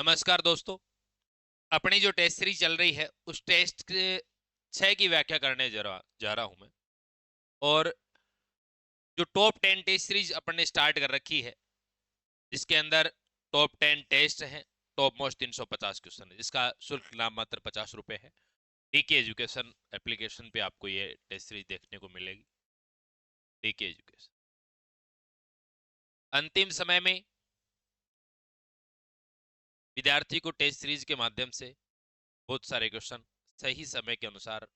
नमस्कार दोस्तों। अपनी जो टेस्ट सीरीज चल रही है उस टेस्ट के 6 की व्याख्या करने जा रहा हूं मैं। और जो टॉप 10 टेस्ट सीरीज अपन ने स्टार्ट कर रखी है जिसके अंदर टॉप 10 टेस्ट हैं, टॉप मोस्ट 350 क्वेश्चन है, जिसका शुल्क नाम मात्र 50 रुपए है। डीके एजुकेशन एप्लीकेशन पे आपको ये टेस्ट सीरीज देखने को मिलेगी। डीके एजुकेशन अंतिम समय में विद्यार्थी को टेस्ट सीरीज के माध्यम से बहुत सारे क्वेश्चन सही समय के अनुसार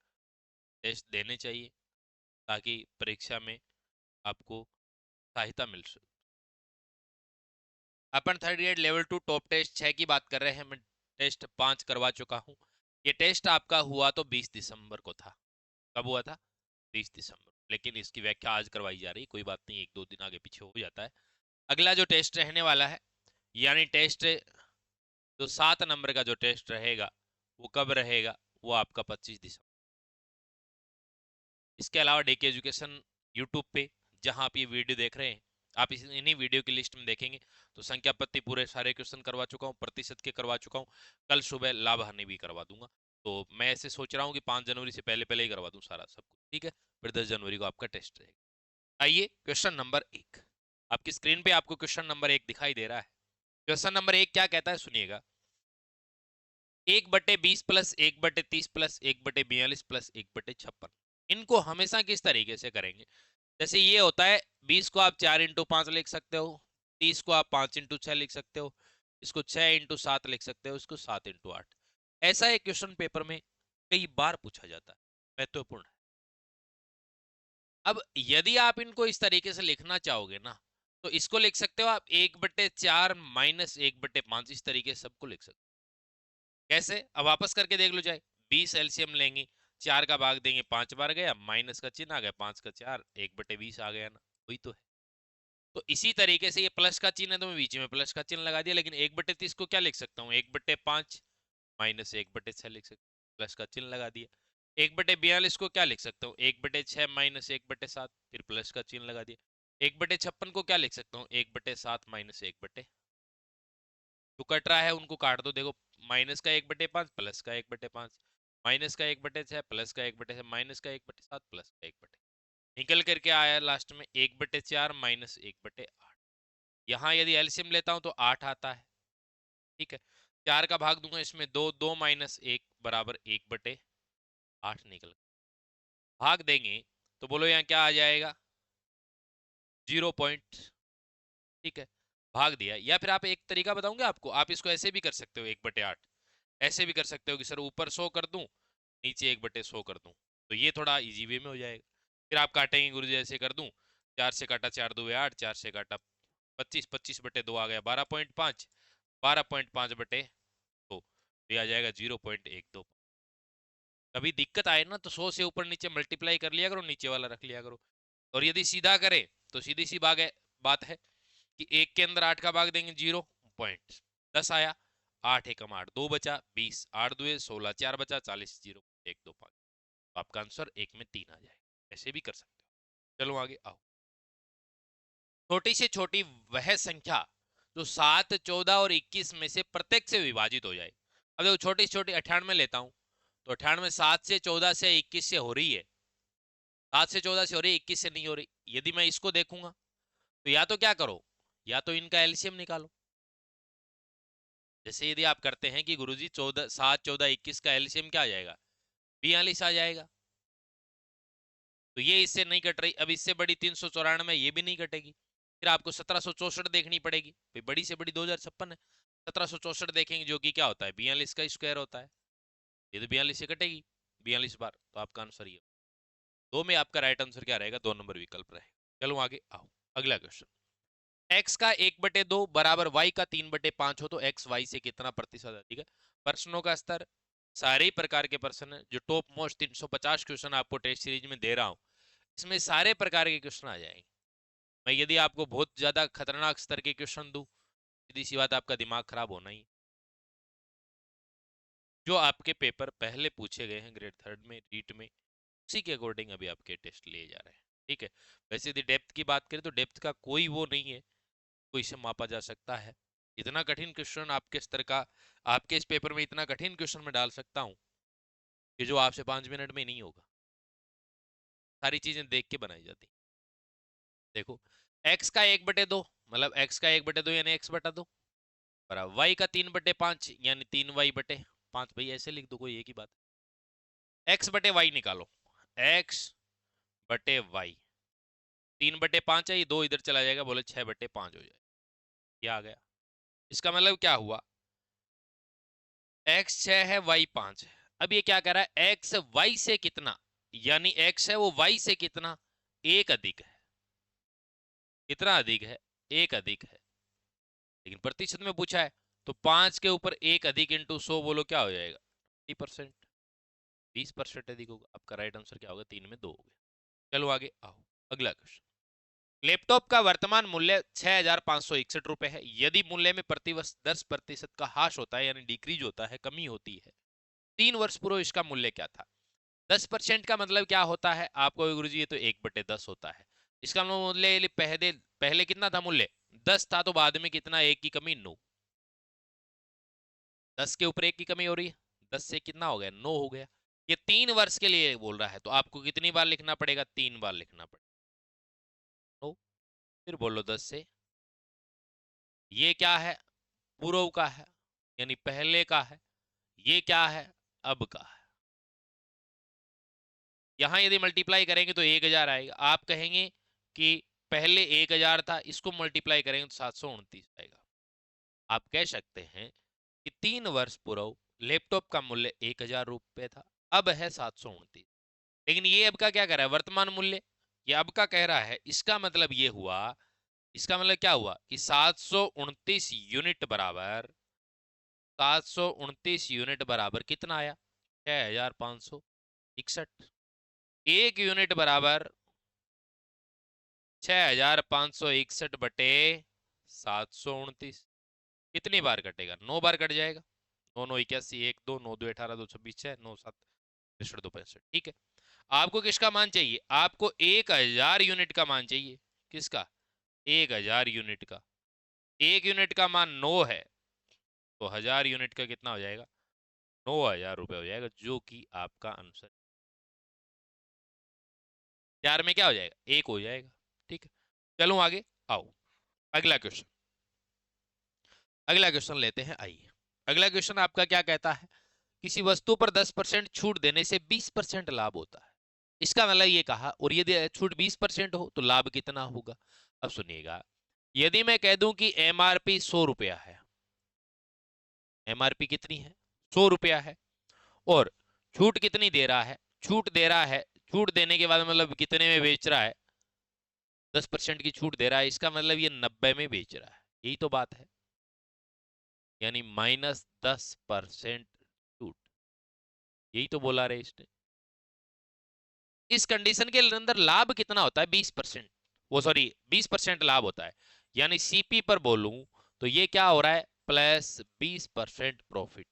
टेस्ट देने चाहिए ताकि परीक्षा में आपको सहायता मिल सके। अपन third grade level 2 top test 6 की बात कर रहे हैं। मैं टेस्ट 5 करवा चुका हूं। ये टेस्ट आपका हुआ तो 20 दिसंबर को था। कब हुआ था? 20 दिसंबर। लेकिन इसकी व्याख्या आज करवाई जा रही, कोई बात नहीं, एक दो दिन आगे पीछे हो जाता है। अगला जो टेस्ट रहने वाला है, यानी टेस्ट जो 7 नंबर का जो टेस्ट रहेगा वो कब रहेगा? वो आपका 25 दिसंबर। इसके अलावा डीके एजुकेशन यूट्यूब पे जहां आप ये वीडियो देख रहे हैं, आप इन्हीं वीडियो की लिस्ट में देखेंगे तो संख्या पत्ती पूरे सारे क्वेश्चन करवा चुका हूँ, प्रतिशत के करवा चुका हूँ। कल सुबह लाभ हानि भी करवा दूंगा। तो मैं ऐसे सोच रहा हूँ कि 5 जनवरी से पहले पहले ही करवा दूं सारा सब कुछ, ठीक है? फिर 10 जनवरी को आपका टेस्ट रहेगा। आइए क्वेश्चन नंबर 1। आपकी स्क्रीन पे आपको क्वेश्चन नंबर 1 दिखाई दे रहा है। क्वेश्चन नंबर 1 क्या कहता है, सुनिएगा। 1/20 प्लस 1/30 प्लस 1/42 प्लस 1/56, इनको हमेशा किस तरीके से करेंगे? जैसे ये होता है, 20 को आप 4 × 5 लिख सकते हो, 30 को आप 5 × 6 लिख सकते हो, इसको 6 × 7 लिख सकते हो, इसको 7 × 8। ऐसा एक क्वेश्चन पेपर में कई बार पूछा जाता है, महत्वपूर्ण है। अब यदि आप इनको इस तरीके से लिखना चाहोगे ना, तो इसको लिख सकते हो आप 1/4 माइनस 1/5, इस तरीके से सबको लिख सकते हो। कैसे? अब वापस करके देख लो जाए। 20 एलसीएम लेंगे, 4 का भाग देंगे, 5 बार गया, माइनस का चिन्ह आ गया, 5 का 4, 1/20 आ गया ना, वही तो है। तो इसी तरीके से ये प्लस का चिन्ह है तो मैं बीच में प्लस का चिन्ह लगा दिया, लेकिन 1/30 को क्या लिख सकता हूँ? 1/5 माइनस 1/6 लिख सकता हूँ, प्लस का चिन्ह लगा दिया। 1/42 को क्या लिख सकता हूँ? 1/6 माइनस 1/7, फिर प्लस का चिन्ह लगा दिया। 1/56 को क्या लिख सकता हूँ? 1/7 माइनस 1/, जो कट रहा है उनको काट दो, देखो। माइनस का 1/5 प्लस का 1/5, माइनस का 1/6 प्लस का 1/6, माइनस का 1/7 प्लस का 1/, निकल करके आया लास्ट में 1/4 माइनस 1/8। यहाँ यदि एलसीएम लेता हूं तो 8 आता है, ठीक है। 4 का भाग दूंगा इसमें, 2, 2 माइनस 1 बराबर 1/8 निकल। भाग देंगे तो बोलो यहाँ क्या आ जाएगा? 0 पॉइंट, ठीक है। भाग दिया। या फिर आप एक तरीका बताऊंगे आपको, आप इसको ऐसे भी कर सकते हो, 1/8 ऐसे भी कर सकते हो कि सर ऊपर 100 कर दूं, नीचे 1/100 कर दूं, तो ये थोड़ा इजी वे में हो जाएगा। फिर आप काटेंगे गुरु जी, ऐसे कर दूं, 4 से काटा 4 2 8, 4 से काटा 25, 25/2 आ गया 12.5, 12.5/2, ये आ जाएगा 0.12। कभी दिक्कत आए ना तो 100 से ऊपर नीचे मल्टीप्लाई कर लिया करो, नीचे वाला रख लिया करो। और यदि सीधा करे तो सीधी सी बात है कि 1 के अंदर 8 का भाग देंगे, 0.10 आया। 8 एकम 8, 2 बचा 20, 8 2 16, 4 बचा 40, 0.125। तो आपका आंसर 1 में 3 आ जाएगा। ऐसे भी कर सकते हो। चलो आगे आओ। छोटी से छोटी वह संख्या जो 7, 14 और 21 में से प्रत्येक से विभाजित हो जाए। अब देखो, छोटी से छोटी 98 लेता हूं तो 98 7 से 14 से 21 से हो रही है, 7 से 14 से हो रही है, 21 से नहीं हो रही। यदि मैं इसको देखूंगा तो या तो क्या करो, या तो इनका एलसीएम निकालो। जैसे यदि आप करते हैं कि गुरुजी 14 7 14 21 का एलसीएम क्या आ जाएगा? 42 आ जाएगा। तो ये इससे नहीं कट रही। अब इससे बड़ी 394, ये भी नहीं कटेगी। फिर आपको 1764 देखनी पड़ेगी भाई, बड़ी से बड़ी 2056 है। 1764 देखेंगे जो कि क्या होता है? 42 का स्क्वायर होता है। ये तो 42 से कटेगी 42 बार, तो आपका आंसर ये दो में आपका राइट आंसर क्या रहेगा? 2 नंबर विकल्प रहेगा। चलो आगे आओ। अगला क्वेश्चन। x का 1/2 बराबर y का 3/5 हो तो x y से कितना प्रतिशत अधिक है? प्रश्नों का स्तर सारे ही प्रकार के प्रश्न है। जो टॉप मोस्ट 350 क्वेश्चन आपको टेस्ट सीरीज में दे रहा हूं, इसमें सारे प्रकार के क्वेश्चन आ जाएंगे। मैं यदि आपको बहुत ज्यादा खतरनाक स्तर के क्वेश्चन दूं, सीधी सी बात, आपका दिमाग खराब होना ही। जो आपके पेपर पहले पूछे गए हैं ग्रेड 3 में रीट में, उसी के अकॉर्डिंग अभी आपके टेस्ट लिए जा रहे हैं, ठीक है। वैसे यदि डेप्थ की बात करें तो डेप्थ का कोई वो नहीं है, कोई इसे मापा जा सकता है। इतना कठिन क्वेश्चन आपके स्तर का, आपके इस पेपर में इतना कठिन क्वेश्चन मैं डाल सकता हूँ कि जो आपसे 5 मिनट में नहीं होगा। सारी चीजें देख के बनाई जाती। देखो, x का 1/2 मतलब x का 1/2 यानी x बटा 2 बराबर y का 3/5 यानी 3y/5। भाई ऐसे लिख दो, कोई एक ही बात। x बटे y निकालो, x बटे y 3/5 है, ये 2 इधर चला जाएगा, बोले 6/5 हो जाएगा। ये आ गया। इसका मतलब क्या हुआ, x 6 है y 5 है। अब ये क्या कर रहा है, x y से कितना, यानी x है वो y से कितना, एक अधिक है। कितना अधिक है, एक अधिक है। लेकिन प्रतिशत में पूछा है, तो 5 के ऊपर एक अधिक इंटू 100 बोलो क्या हो जाएगा, 20%। 20% अधिक होगा। आपका राइट आंसर क्या होगा, 3 में 2 हो गया। चलो आगे आओ, अगला क्वेश्चन। लैपटॉप का वर्तमान मूल्य 6,561 रुपए है। यदि मूल्य में प्रतिवर्ष 10% का ह्रास होता है, यानी डिक्रीज होता है, कमी होती है, 3 वर्ष पूर्व इसका मूल्य क्या था। 10% का मतलब क्या होता है आपको गुरुजी, ये तो 1/10 होता है। इसका मूल्य पहले पहले कितना था, मूल्य 10 था, तो बाद में कितना, एक की कमी 9। 10 के ऊपर एक की कमी हो रही है, 10 से कितना हो गया, 9 हो गया। ये 3 वर्ष के लिए बोल रहा है, तो आपको कितनी बार लिखना पड़ेगा, 3 बार लिखना पड़ेगा। 9 फिर बोलो 10 से, ये क्या है, पूर्व का है, यानी पहले का है। ये क्या है, अब का है। यहां यदि मल्टीप्लाई करेंगे तो 1000 आएगा। आप कहेंगे कि पहले 1000 था, इसको मल्टीप्लाई करेंगे तो 729 आएगा। आप कह सकते हैं कि 3 वर्ष पूर्व लैपटॉप का मूल्य 1000 रुपये था, अब है 729। लेकिन ये अब का क्या कर रहा है, वर्तमान मूल्य, ये अब का कह रहा है। इसका मतलब ये हुआ, इसका मतलब क्या हुआ कि 729 यूनिट बराबर, 729 यूनिट बराबर कितना आया, 6561। एक यूनिट बराबर 6561 बटे 729। कितनी बार कटेगा, 9 बार कट जाएगा। 9 9 81, 1 2 9 2 18 2 26 6 9 7 63 2 65। ठीक है, आपको किसका मान चाहिए, आपको 1000 यूनिट का मान चाहिए। किसका, 1000 यूनिट का। एक यूनिट का मान 9 है, तो 1000 यूनिट का कितना हो जाएगा, 9000 रुपये हो जाएगा, जो कि आपका आंसर। 4 में क्या हो जाएगा, 1 हो जाएगा। ठीक है, चलो आगे आओ, अगला क्वेश्चन। अगला क्वेश्चन लेते हैं, आइए। अगला क्वेश्चन आपका क्या कहता है, किसी वस्तु पर 10% छूट देने से 20% लाभ होता है। इसका मतलब ये कहा, और यदि छूट 20% हो तो लाभ कितना होगा। अब सुनिएगा, यदि मैं कह दूं कि एमआरपी 100 रुपया है, एमआरपी कितनी है, 100 रुपया है, और छूट कितनी दे रहा है, छूट दे रहा है, छूट देने के बाद मतलब कितने में बेच रहा है, 10% की छूट दे रहा है, इसका मतलब ये 90 में बेच रहा है। यही तो बात है, यानी -10% छूट। यही तो बोला रहे इसने। इस कंडीशन के अंदर लाभ कितना होता है, 20%, वो सॉरी 20% लाभ होता है। यानी सीपी पर बोलूं तो ये क्या हो रहा है, +20% प्रॉफिट।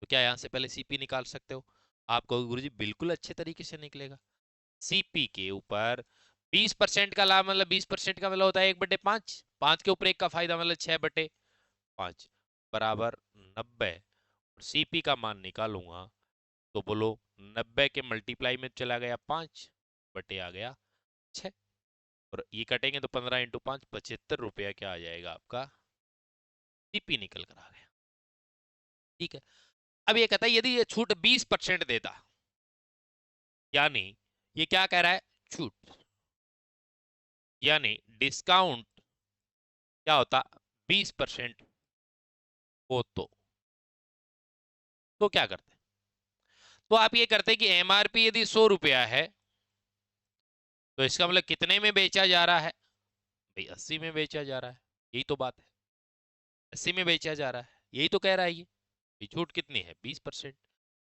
तो क्या यहां से पहले सीपी निकाल सकते हो, आपको गुरुजी बिल्कुल अच्छे तरीके से निकलेगा। सीपी के ऊपर 20% का लाभ मतलब 20% का मतलब होता है 1/5, 5 के ऊपर 1 का फायदा मतलब 6/5 बराबर 90। सीपी का मान निकालूंगा तो बोलो 90 के मल्टीप्लाई में चला गया 5 बटे आ गया 6, और ये कटेंगे तो 15 × 5 75 रुपया क्या आ जाएगा आपका, सीपी निकल कर आ गया। ठीक है, अब ये कहता है यदि ये छूट 20% देता, यानी ये क्या कह रहा है, छूट यानी डिस्काउंट क्या होता, 20% हो तो क्या करते, तो आप ये करते कि एमआरपी यदि 100 रुपया है, तो इसका मतलब कितने में बेचा जा रहा है, भाई 80 में बेचा जा रहा है। यही तो बात है, 80 में बेचा जा रहा है, यही तो कह रहा है ये छूट कितनी है, 20%।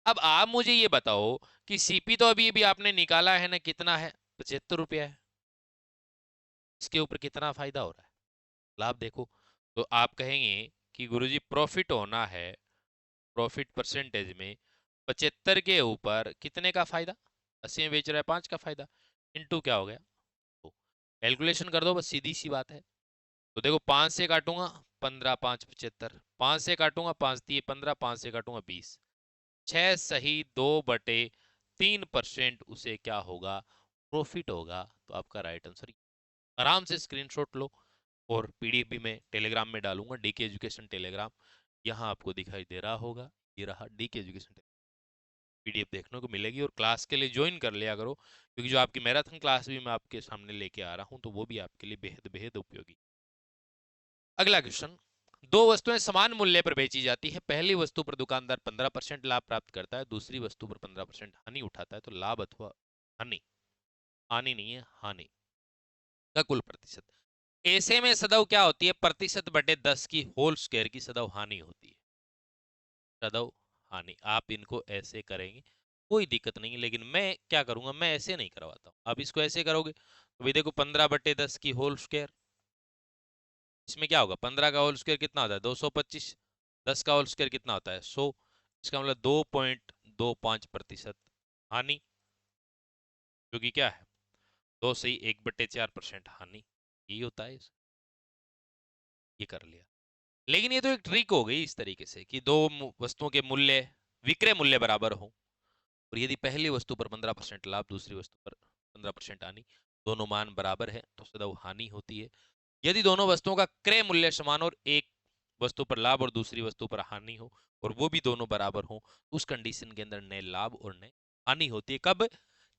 अब आप मुझे ये बताओ कि सीपी तो अभी अभी आपने निकाला है ना, कितना है, 75 रुपया है। इसके ऊपर कितना फायदा हो रहा है, लाभ देखो। तो आप कहेंगे कि गुरुजी प्रॉफिट होना है, प्रॉफिट परसेंटेज में 75 के ऊपर कितने का फायदा, 80 में बेच रहा है 5 का फायदा, इनटू क्या हो गया, तो कैलकुलेशन कर दो बस, सीधी सी बात है। तो देखो 5 से काटूंगा 15 5 75, 5 से काटूंगा 5 दिए 15, 5 से काटूंगा 20, 6 सही 2/3% उसे क्या होगा, प्रॉफिट होगा। तो आपका राइट आंसर, आराम से स्क्रीनशॉट लो और पीडीएफ भी मैं टेलीग्राम में डालूंगा, डीके एजुकेशन टेलीग्राम, यहाँ आपको दिखाई दे रहा होगा, ये रहा डीके एजुकेशन पीडीएफ देखने को मिलेगी। और क्लास के लिए ज्वाइन कर लिया करो, क्योंकि जो आपकी मैराथन क्लास भी मैं आपके सामने लेके आ रहा हूँ, तो वो भी आपके लिए बेहद बेहद उपयोगी। अगला क्वेश्चन, दो वस्तुएं समान मूल्य पर बेची जाती है, पहली वस्तु पर दुकानदार 15% लाभ प्राप्त करता है, दूसरी वस्तु पर 15% हानि उठाता है, तो लाभ अथवा हानि, हानि नहीं है हानि का कुल प्रतिशत। ऐसे में सदैव क्या होती है, प्रतिशत बटे 10 की होल स्क्वायर की सदैव हानि होती है, सदैव हानि। आप इनको ऐसे करेंगे कोई दिक्कत नहीं है, लेकिन मैं क्या करूंगा, मैं ऐसे नहीं करवाता हूं, आप इसको ऐसे करोगे तो भी देखो 15/10 की होल स्क्वायर, इसमें क्या होगा, 15 का होल स्क्वायर कितना होता है 225, 10 का होल स्क्वायर कितना होता है 100, इसका मतलब 2.25% हानि, जो कि क्या है 2 से 1/4% हानि, यही होता है ये कर लिया। लेकिन ये तो एक ट्रिक हो गई इस तरीके से कि दो वस्तुओं के मूल्य, विक्रय मूल्य बराबर हो, और यदि पहली वस्तु पर 15% लाभ, दूसरी वस्तु पर 15% हानि, दोनों मान बराबर है तो सदैव हानि होती है। यदि दोनों वस्तुओं का क्रय मूल्य समान और एक वस्तु पर लाभ और दूसरी वस्तु पर हानि हो, और वो भी दोनों बराबर हो, उस कंडीशन के अंदर नए लाभ और नए हानि होती है। कब,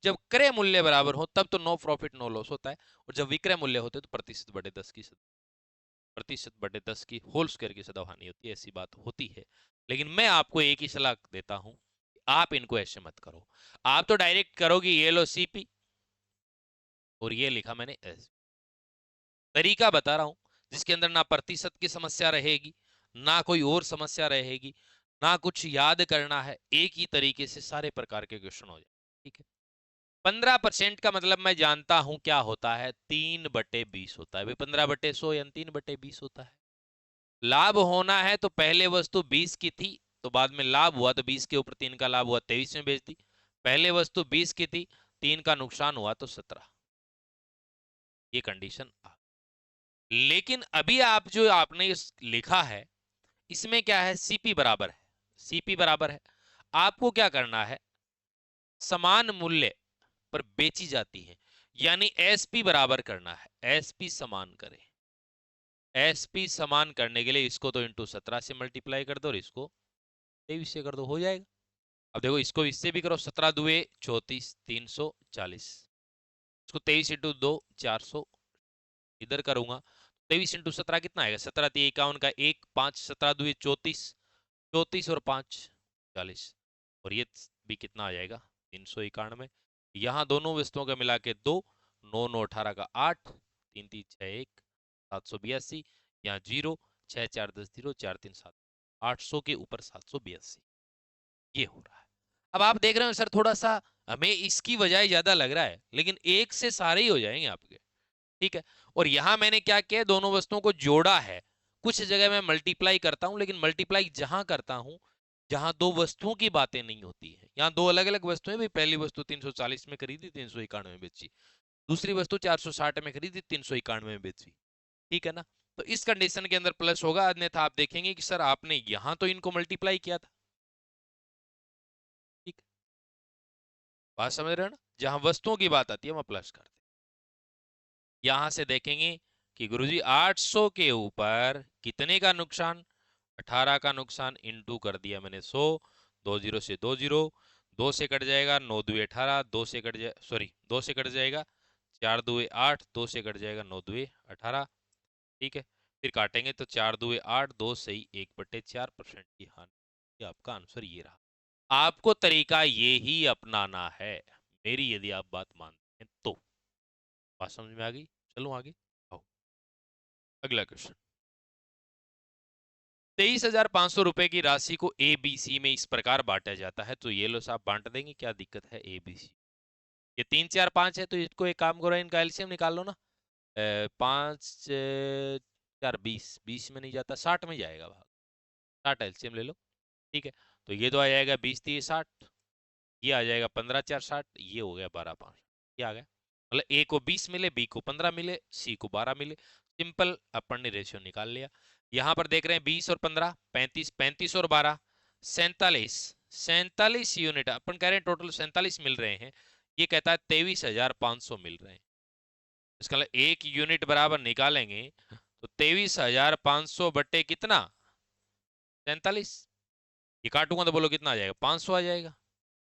जब क्रय मूल्य बराबर हो तब तो नो प्रॉफिट नो लॉस होता है, और जब विक्रय मूल्य होते तो प्रतिशत बटे 10 की होल स्क्वायर की सदैव हानि होती है, ऐसी बात होती है। लेकिन मैं आपको एक ही सलाह देता हूं, आप इनको ऐसे मत करो, आप तो डायरेक्ट करोगे ये लो सीपी और ये लिखा मैंने एस, तरीका बता रहा हूं जिसके अंदर ना प्रतिशत की समस्या रहेगी, ना कोई और समस्या रहेगी, ना कुछ याद करना है, एक ही तरीके से सारे प्रकार के क्वेश्चन हो जाए। ठीक है, 15% का मतलब मैं जानता हूं क्या होता है, 3/20 होता है भाई, 15/100 या 3/20 होता है। लाभ होना है तो पहले वस्तु 20 की थी, तो बाद में लाभ हुआ तो 20 के ऊपर 3 का लाभ हुआ, 23 में बेच दी। पहले वस्तु 20 की थी, 3 का नुकसान हुआ तो 17, ये कंडीशन आ। लेकिन अभी आप जो आपने लिखा है इसमें क्या है, सीपी बराबर है, सीपी बराबर है, आपको क्या करना है, समान मूल्य पर बेची जाती है, यानी एसपी बराबर करना है, एसपी समान करें। एसपी समान करने के लिए इसको तो इंटू 17 से मल्टीप्लाई कर दो और इसको 23 से कर दो, हो जाएगा। अब देखो इसको इससे भी करो, 17 दुए 34, 340, इसको 23 इंटू 2 400, इधर करूंगा 23 इंटू 17 कितना आएगा, 17 51 का 1 5, 17 दुए 34, 34 और 5 40, और ये भी कितना आ जाएगा 391। यहाँ दोनों वस्तुओं का मिला के 2, 9 9 18 का 8, 3 3 6 1 782, यहाँ 0 6 4 10 0 4 3 7, 800 के ऊपर 782, ये हो रहा है। अब आप देख रहे हो सर थोड़ा सा हमें इसकी वजह ज्यादा लग रहा है, लेकिन एक से सारे ही हो जाएंगे आपके। ठीक है, और यहां मैंने क्या किया, दोनों वस्तुओं को जोड़ा है, कुछ जगह मैं मल्टीप्लाई करता हूं, लेकिन मल्टीप्लाई जहां करता हूं जहां दो वस्तुओं की बातें नहीं होती है, यहाँ दो अलग अलग वस्तुएं भी, पहली वस्तु 340 में खरीदी 391 में बेची, दूसरी वस्तु 460 में खरीदी 391 में बेची। ठीक है ना, तो इस कंडीशन के अंदर प्लस होगा, अन्यथा आप देखेंगे कि सर आपने यहां तो इनको मल्टीप्लाई किया था। ठीक, बात समझ रहे हो ना, जहां वस्तुओं की बात आती है वहां प्लस करते हैं। यहां से देखेंगे कि गुरुजी 800 के ऊपर कितने का नुकसान, 18 का नुकसान, इंटू कर दिया मैंने 100, 2 जीरो से 2 जीरो, 2 से कट जाएगा 9 दुए 18, 2 से कट जाए सॉरी 2 से कट जाएगा 4 दुए 8, 2 से कट जाएगा 9 दुए 18। ठीक है, फिर काटेंगे तो 4 दुए 8, 2 सही 1/4% की हानि, ये आपका आंसर ये रहा। आपको तरीका ये ही अपनाना है, मेरी यदि आप बात मानते हैं तो। बात समझ में आ गई, चलो आगे आओ। अगला क्वेश्चन, 23,500 रुपए की राशि को ए बी सी में इस प्रकार बांटा जाता है, तो ये लो साहब बांट देंगे, क्या दिक्कत है, ए बी सी, ये 3 4 5 है, तो इसको एक काम करो इनका एलसीएम निकाल लो ना, 5 4 20, 20 में नहीं जाता 60 में जाएगा भाग, 60 एलसीएम ले लो। ठीक है, तो ये तो आ जाएगा 20 3 60, ये आ जाएगा 15 4 60, ये हो गया 12 5, ये आ गया, मतलब ए को 20 मिले, बी को 15 मिले, सी को 12 मिले, सिंपल अपन ने रेशियो निकाल लिया। यहां पर देख रहे हैं 20 और 15 35, 35 और 12 47, 47 यूनिट अपन कह रहे हैं टोटल 47 मिल रहे हैं, ये कहता है 23,500 मिल रहे हैं। इसका मतलब एक यूनिट बराबर निकालेंगे तो 23,500 बट्टे कितना 47, ये काटूंगा तो बोलो कितना आ जाएगा 500 आ जाएगा।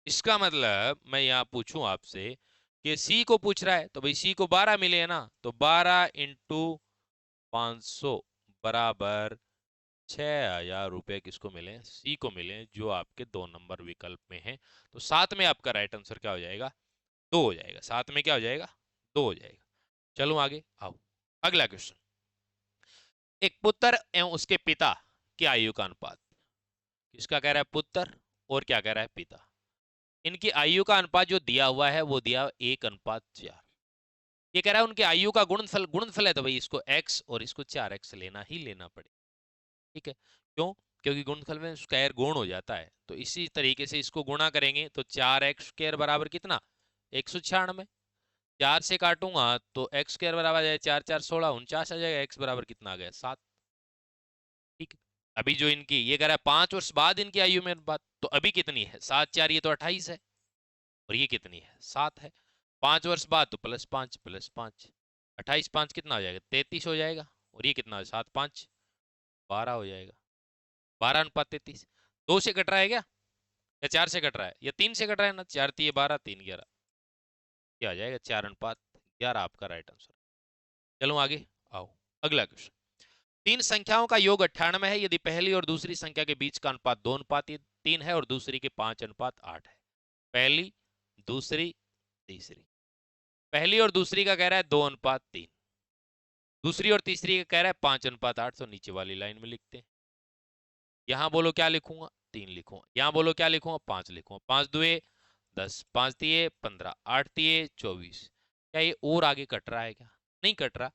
इसका मतलब मैं यहाँ पूछूं आपसे कि सी को पूछ रहा है तो भाई सी को 12 मिले है ना, तो 12 इंटू 500 बराबर 6,000 रुपए किसको मिले, सी को मिले, जो आपके 2 नंबर विकल्प में है। तो साथ में आपका राइट आंसर क्या हो जाएगा 2 हो जाएगा, साथ में क्या हो जाएगा 2 हो जाएगा। चलो आगे आओ, अगला क्वेश्चन। एक पुत्र एवं उसके पिता की आयु का अनुपात, किसका कह रहा है पुत्र और क्या कह रहा है पिता, इनकी आयु का अनुपात जो दिया हुआ है वो दिया 1:4। ये कह रहा है उनकी आयु का गुणनफल, गुणनफल है तो भाई इसको x और इसको 4x लेना ही लेना पड़े, ठीक है। क्यों, क्योंकि गुणनफल में स्क्वायर गुण हो जाता है, तो इसी तरीके से इसको गुणा करेंगे तो 4x² बराबर कितना 196, 4 से काटूंगा तो x² बराबर आ जाएगा 4 4 16 49 आ जाएगा, x बराबर कितना आ गया 7, ठीक है। अभी जो इनकी ये कह रहा है 5 वर्ष बाद इनकी आयु में बात, तो अभी कितनी है 7 4 ये तो 28 है, और ये कितनी है 7 है, 5 वर्ष बाद तो +5 +5, 28 5 कितना हो जाएगा 33 हो जाएगा, और ये कितना 7 5 12 हो जाएगा, 12:33। 2 से कट रहा है क्या, या 4 से कट रहा है, या 3 से कट रहा है ना, 4 3 12 3 11, क्या आ जाएगा 4:11 आपका राइट आंसर। चलो आगे आओ, अगला क्वेश्चन। तीन संख्याओं का योग 98 है यदि पहली और दूसरी संख्या के बीच का अनुपात 2:3 है और दूसरी के 5:8 है। पहली, दूसरी, तीसरी। पहली और दूसरी का कह रहा है 2:3, दूसरी और तीसरी का कह रहा है 5:8, तो नीचे वाली लाइन में लिखते हैं। यहां बोलो क्या लिखूंगा 3 लिखूंगा, यहां बोलो क्या लिखूंगा 5 लिखूंगा, 5 दुए 10, 5 दिए 15, 8 दिए 24। क्या ये और आगे कट रहा है क्या, नहीं कट रहा।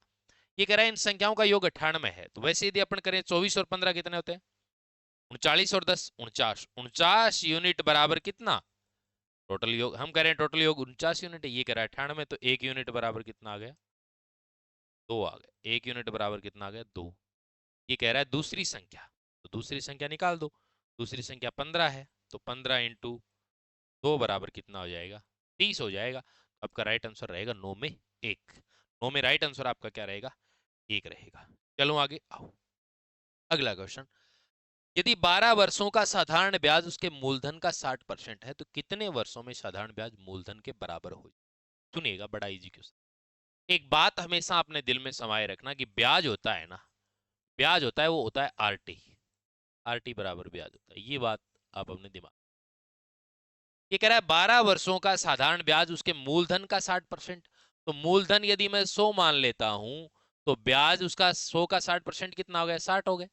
ये कह रहा है इन संख्याओं का योग 98 है, तो वैसे यदि अपन करें 24 और 15 कितने होते हैं 39 और 10 49, 49 यूनिट बराबर कितना टोटल योग, हम कह रहे हैं टोटल योग 49 यूनिट है, ये कह रहा है 98, तो 1 यूनिट बराबर कितना आ गया 2 आ गया, 1 यूनिट बराबर कितना आ गया 2। ये कह रहा है दूसरी संख्या, तो दूसरी संख्या निकाल दो, दूसरी संख्या 15 है, तो 15 इंटू 2 बराबर कितना हो जाएगा 30 हो जाएगा। तो आपका राइट आंसर रहेगा 9 में 1, 9 में राइट आंसर आपका क्या रहेगा 1 रहेगा। चलो आगे आओ, अगला क्वेश्चन। यदि 12 वर्षों का साधारण ब्याज उसके मूलधन का 60% है तो कितने वर्षों में साधारण ब्याज मूलधन के बराबर हो, सुनिएगा बड़ा इजी क्वेश्चन। एक बात हमेशा अपने दिल में समाये रखना कि ब्याज होता है ना, ब्याज होता है वो होता है आरटी, आरटी बराबर ब्याज होता है, ये बात आप अपने दिमाग। ये कह रहा है 12 वर्षों का साधारण ब्याज उसके मूलधन का 60%, तो मूलधन यदि मैं 100 मान लेता हूं तो ब्याज उसका 100 का 60% कितना हो गया 60 हो गया।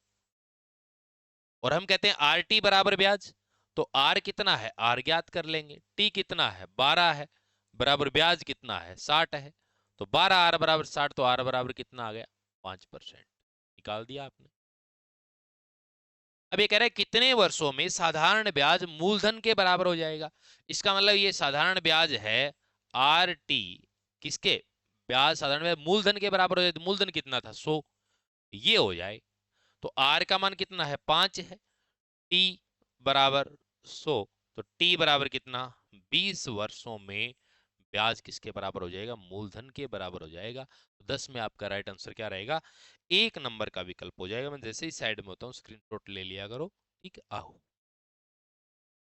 और हम कहते हैं आर टी बराबर ब्याज, तो आर कितना है आर ज्ञात कर लेंगे, टी कितना है 12 है, बराबर ब्याज कितना है 60 है, तो 12 आर बराबर 60, तो आर बराबर कितना आ गया 5%, निकाल दिया आपने। अब ये कह रहा है कितने वर्षों में साधारण ब्याज मूलधन के बराबर हो जाएगा, इसका मतलब ये साधारण ब्याज है आर टी, किसके ब्याज साधारण ब्याज मूलधन के बराबर हो जाए, तो मूलधन कितना था 100, ये हो जाए, तो आर का मान कितना है 5 है, टी बराबर 100, तो टी बराबर कितना 20 वर्षों में ब्याज किसके बराबर हो जाएगा मूलधन के बराबर हो जाएगा। तो 10 में आपका राइट आंसर क्या रहेगा 1 नंबर का विकल्प हो जाएगा। मैं जैसे ही साइड में होता हूँ स्क्रीनशॉट ले लिया करो, ठीक है। आओ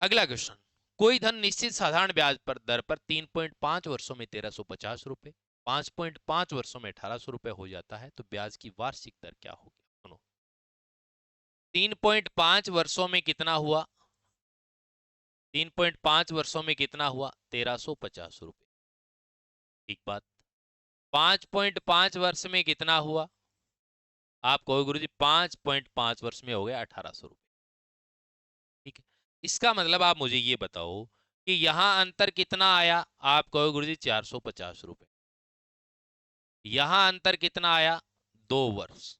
अगला क्वेश्चन। कोई धन निश्चित साधारण ब्याज पर दर पर 3.5 वर्षों में 1350 रुपए, 5.5 वर्षों में 1800 रुपए हो जाता है, तो ब्याज की वार्षिक दर क्या होगी, सुनो। 3.5 वर्षों में कितना हुआ, 3.5 वर्षों में कितना हुआ 1350 रुपए, ठीक बात। 5.5 वर्ष में कितना हुआ, आप कहो गुरुजी 5.5 वर्ष में हो गया 1800 रुपए, ठीक है। इसका मतलब आप मुझे ये बताओ कि यहां अंतर कितना आया, आप कहो गुरुजी 450 रुपए, यहां अंतर कितना आया 2 वर्ष,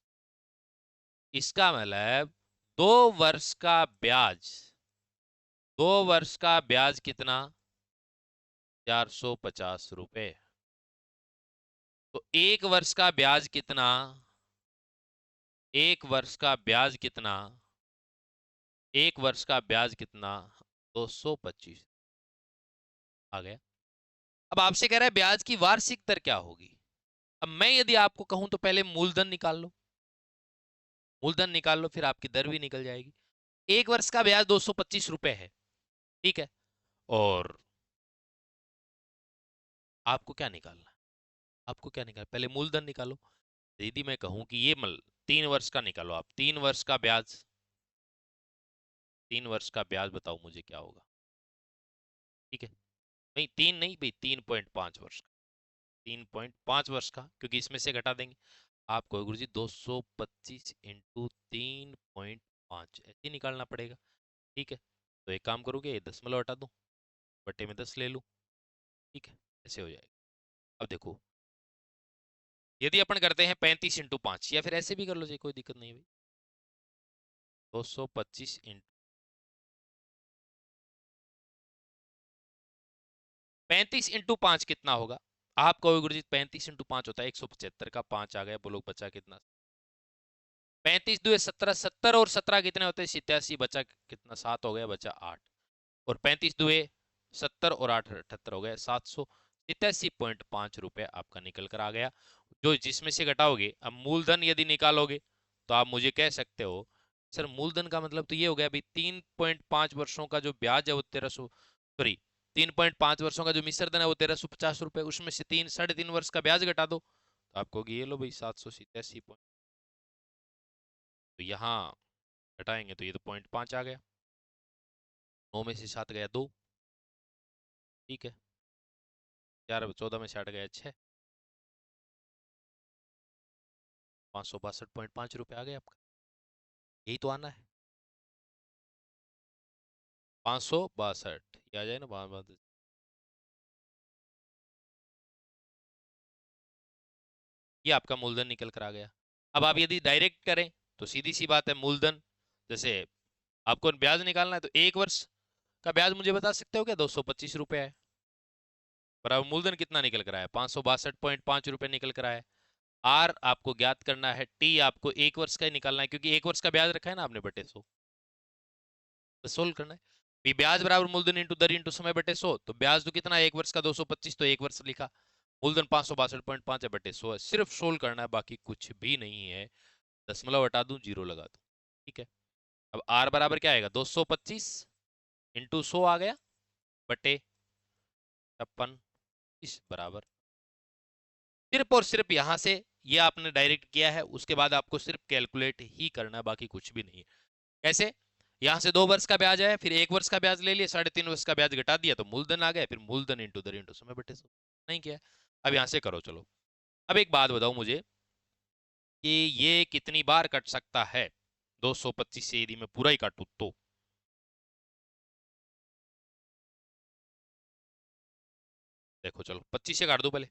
इसका मतलब 2 वर्ष का ब्याज, 2 वर्ष का ब्याज कितना 450 रुपए, तो 1 वर्ष का ब्याज कितना, एक वर्ष का ब्याज कितना, एक वर्ष का ब्याज कितना, 225 आ गया। अब आपसे कह रहा है ब्याज की वार्षिक दर क्या होगी। अब मैं यदि आपको कहूं तो पहले मूलधन निकाल लो, मूलधन निकाल लो, फिर आपकी दर भी निकल जाएगी। एक वर्ष का ब्याज 225 रुपए है, ठीक है। और आपको क्या निकालना है, आपको क्या निकाल, पहले मूलधन निकालो। यदि मैं कहूं कि ये 3 वर्ष का निकालो, आप 3 वर्ष का ब्याज, 3 वर्ष का ब्याज बताओ मुझे क्या होगा, ठीक है। नहीं 3 नहीं भाई, 3.5 वर्ष का, 3.5 वर्ष का, क्योंकि इसमें से घटा देंगे। आपको गुरु जी 225 इंटू 3.5 ऐसे ही निकालना पड़ेगा, ठीक है। तो एक काम करोगे, ये दशमलव हटा दो, बटे में 10 ले लो, ठीक है, ऐसे हो जाएगा। अब देखो, यदि अपन करते हैं 35 इंटू 5, या फिर ऐसे भी कर लो जी, कोई दिक्कत नहीं है भाई। 225 इंटू 35 इंटू 5 कितना होगा। आप कहोगे गुरु जी 35 इंटू 5 होता है 175 का, 5 आ गया, बोलो बचा कितना। 35 दुए 17, 70 और 17 कितने होते हैं 87, बचा कितना 7 हो गया, बचा 8। और 35 दुए 70 और 8 78 हो गए, 787.5 रुपए आपका निकल कर आ गया। जो जिसमें से घटाओगे, अब मूलधन यदि निकालोगे तो आप मुझे कह सकते हो सर मूलधन का मतलब तो ये हो गया भाई 3.5 वर्षों का जो ब्याज है वो 1300, सॉरी 3.5 वर्षों का जो मिश्र धन है वो 1350 रुपए, उसमें से 3 साढ़े 3 वर्ष का ब्याज घटा दो तो आपको ये लो भाई 787 पॉइंट, तो यहाँ घटाएंगे तो ये तो 0.5 आ गया, 9 में से 7 गया 2, ठीक है, 14 में से 8 गया 6, 562.5 रुपये आ गया आपका, यही तो आना है। 562 ये आ जाए ना, ये आपका मूलधन निकल कर आ गया। अब आप यदि डायरेक्ट करें तो सीधी सी बात है, मूलधन जैसे आपको ब्याज निकालना है तो एक वर्ष का ब्याज मुझे बता सकते हो क्या, 225 रुपये है, पर अब मूलधन कितना निकल कर आया, 562.5 रुपये निकल कर आया। आर आपको ज्ञात करना है, टी आपको एक वर्ष का ही निकालना है, क्योंकि एक वर्ष का ब्याज रखा है ना आपने बटे 100, तो सोल्व करना है। भी ब्याज बराबर मूलधन इंटू दर इंटू समय बटे 100, तो ब्याज तो कितना है एक वर्ष का 225, तो एक वर्ष लिखा, मूलधन 562.5 है बटे 100 है, सिर्फ सोल्व करना है, बाकी कुछ भी नहीं है। दशमलव हटा दूं, जीरो लगा दूं, ठीक है। अब आर बराबर क्या आएगा, 225 इंटू 100 आ गया, बटे 56 इस बराबर, सिर्फ और सिर्फ यहां से ये आपने डायरेक्ट किया है, उसके बाद आपको सिर्फ कैलकुलेट ही करना है, बाकी कुछ भी नहीं है। कैसे, यहां से 2 वर्ष का ब्याज है, फिर 1 वर्ष का ब्याज ले लिया, 3.5 वर्ष का ब्याज घटा दिया तो मूलधन आ गया, फिर मूलधन इंटू दर इंटू समय बटे 100 नहीं किया। अब यहां से करो, चलो अब एक बात बताओ मुझे कि ये कितनी बार कट सकता है, 225 से यदि मैं पूरा ही काटू तो, देखो चलो 25 से काट दो पहले,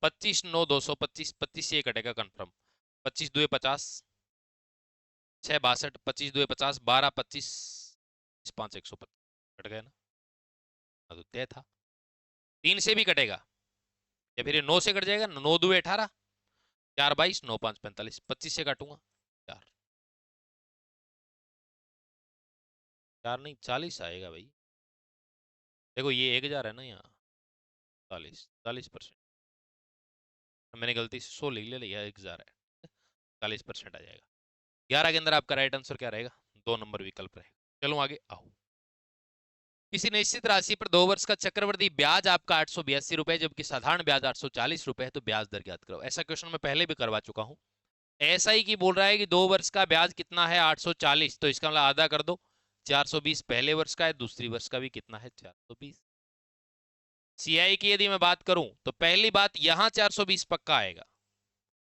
25 9 225, 25 से ये कटेगा कंफर्म, 25 दुए 50, 6 62, 25 दुए 50, 12 25, 5 125 कट गया ना, हाँ, तो तय था। 3 से भी कटेगा, या फिर ये 9 से कट जाएगा, 9 दुए 18, 4 22, 9 5 45, 25 से काटूंगा 4, 4 नहीं 40 आएगा भाई, देखो ये 1000 है ना यहाँ, 40% मैंने गलती से 100 लिख लिया, 1000 है, 40% आ जाएगा। 11 के अंदर आपका राइट आंसर क्या रहेगा, 2 नंबर विकल्प रहेगा। चलो आगे आओ। किसी निश्चित राशि पर 2 वर्ष का चक्रवृद्धि ब्याज आपका 882 रुपए, जबकि साधारण ब्याज 840 रुपए है, तो ब्याज दर ज्ञात करो। ऐसा क्वेश्चन मैं पहले भी करवा चुका हूं। ऐसा ही की बोल रहा है कि 2 वर्ष का ब्याज कितना है 840, तो इसका मतलब आधा कर दो, 420 पहले वर्ष का है, दूसरी वर्ष का भी कितना है 420। सीआई की यदि मैं बात करूं तो पहली बात यहां 420 पक्का आएगा,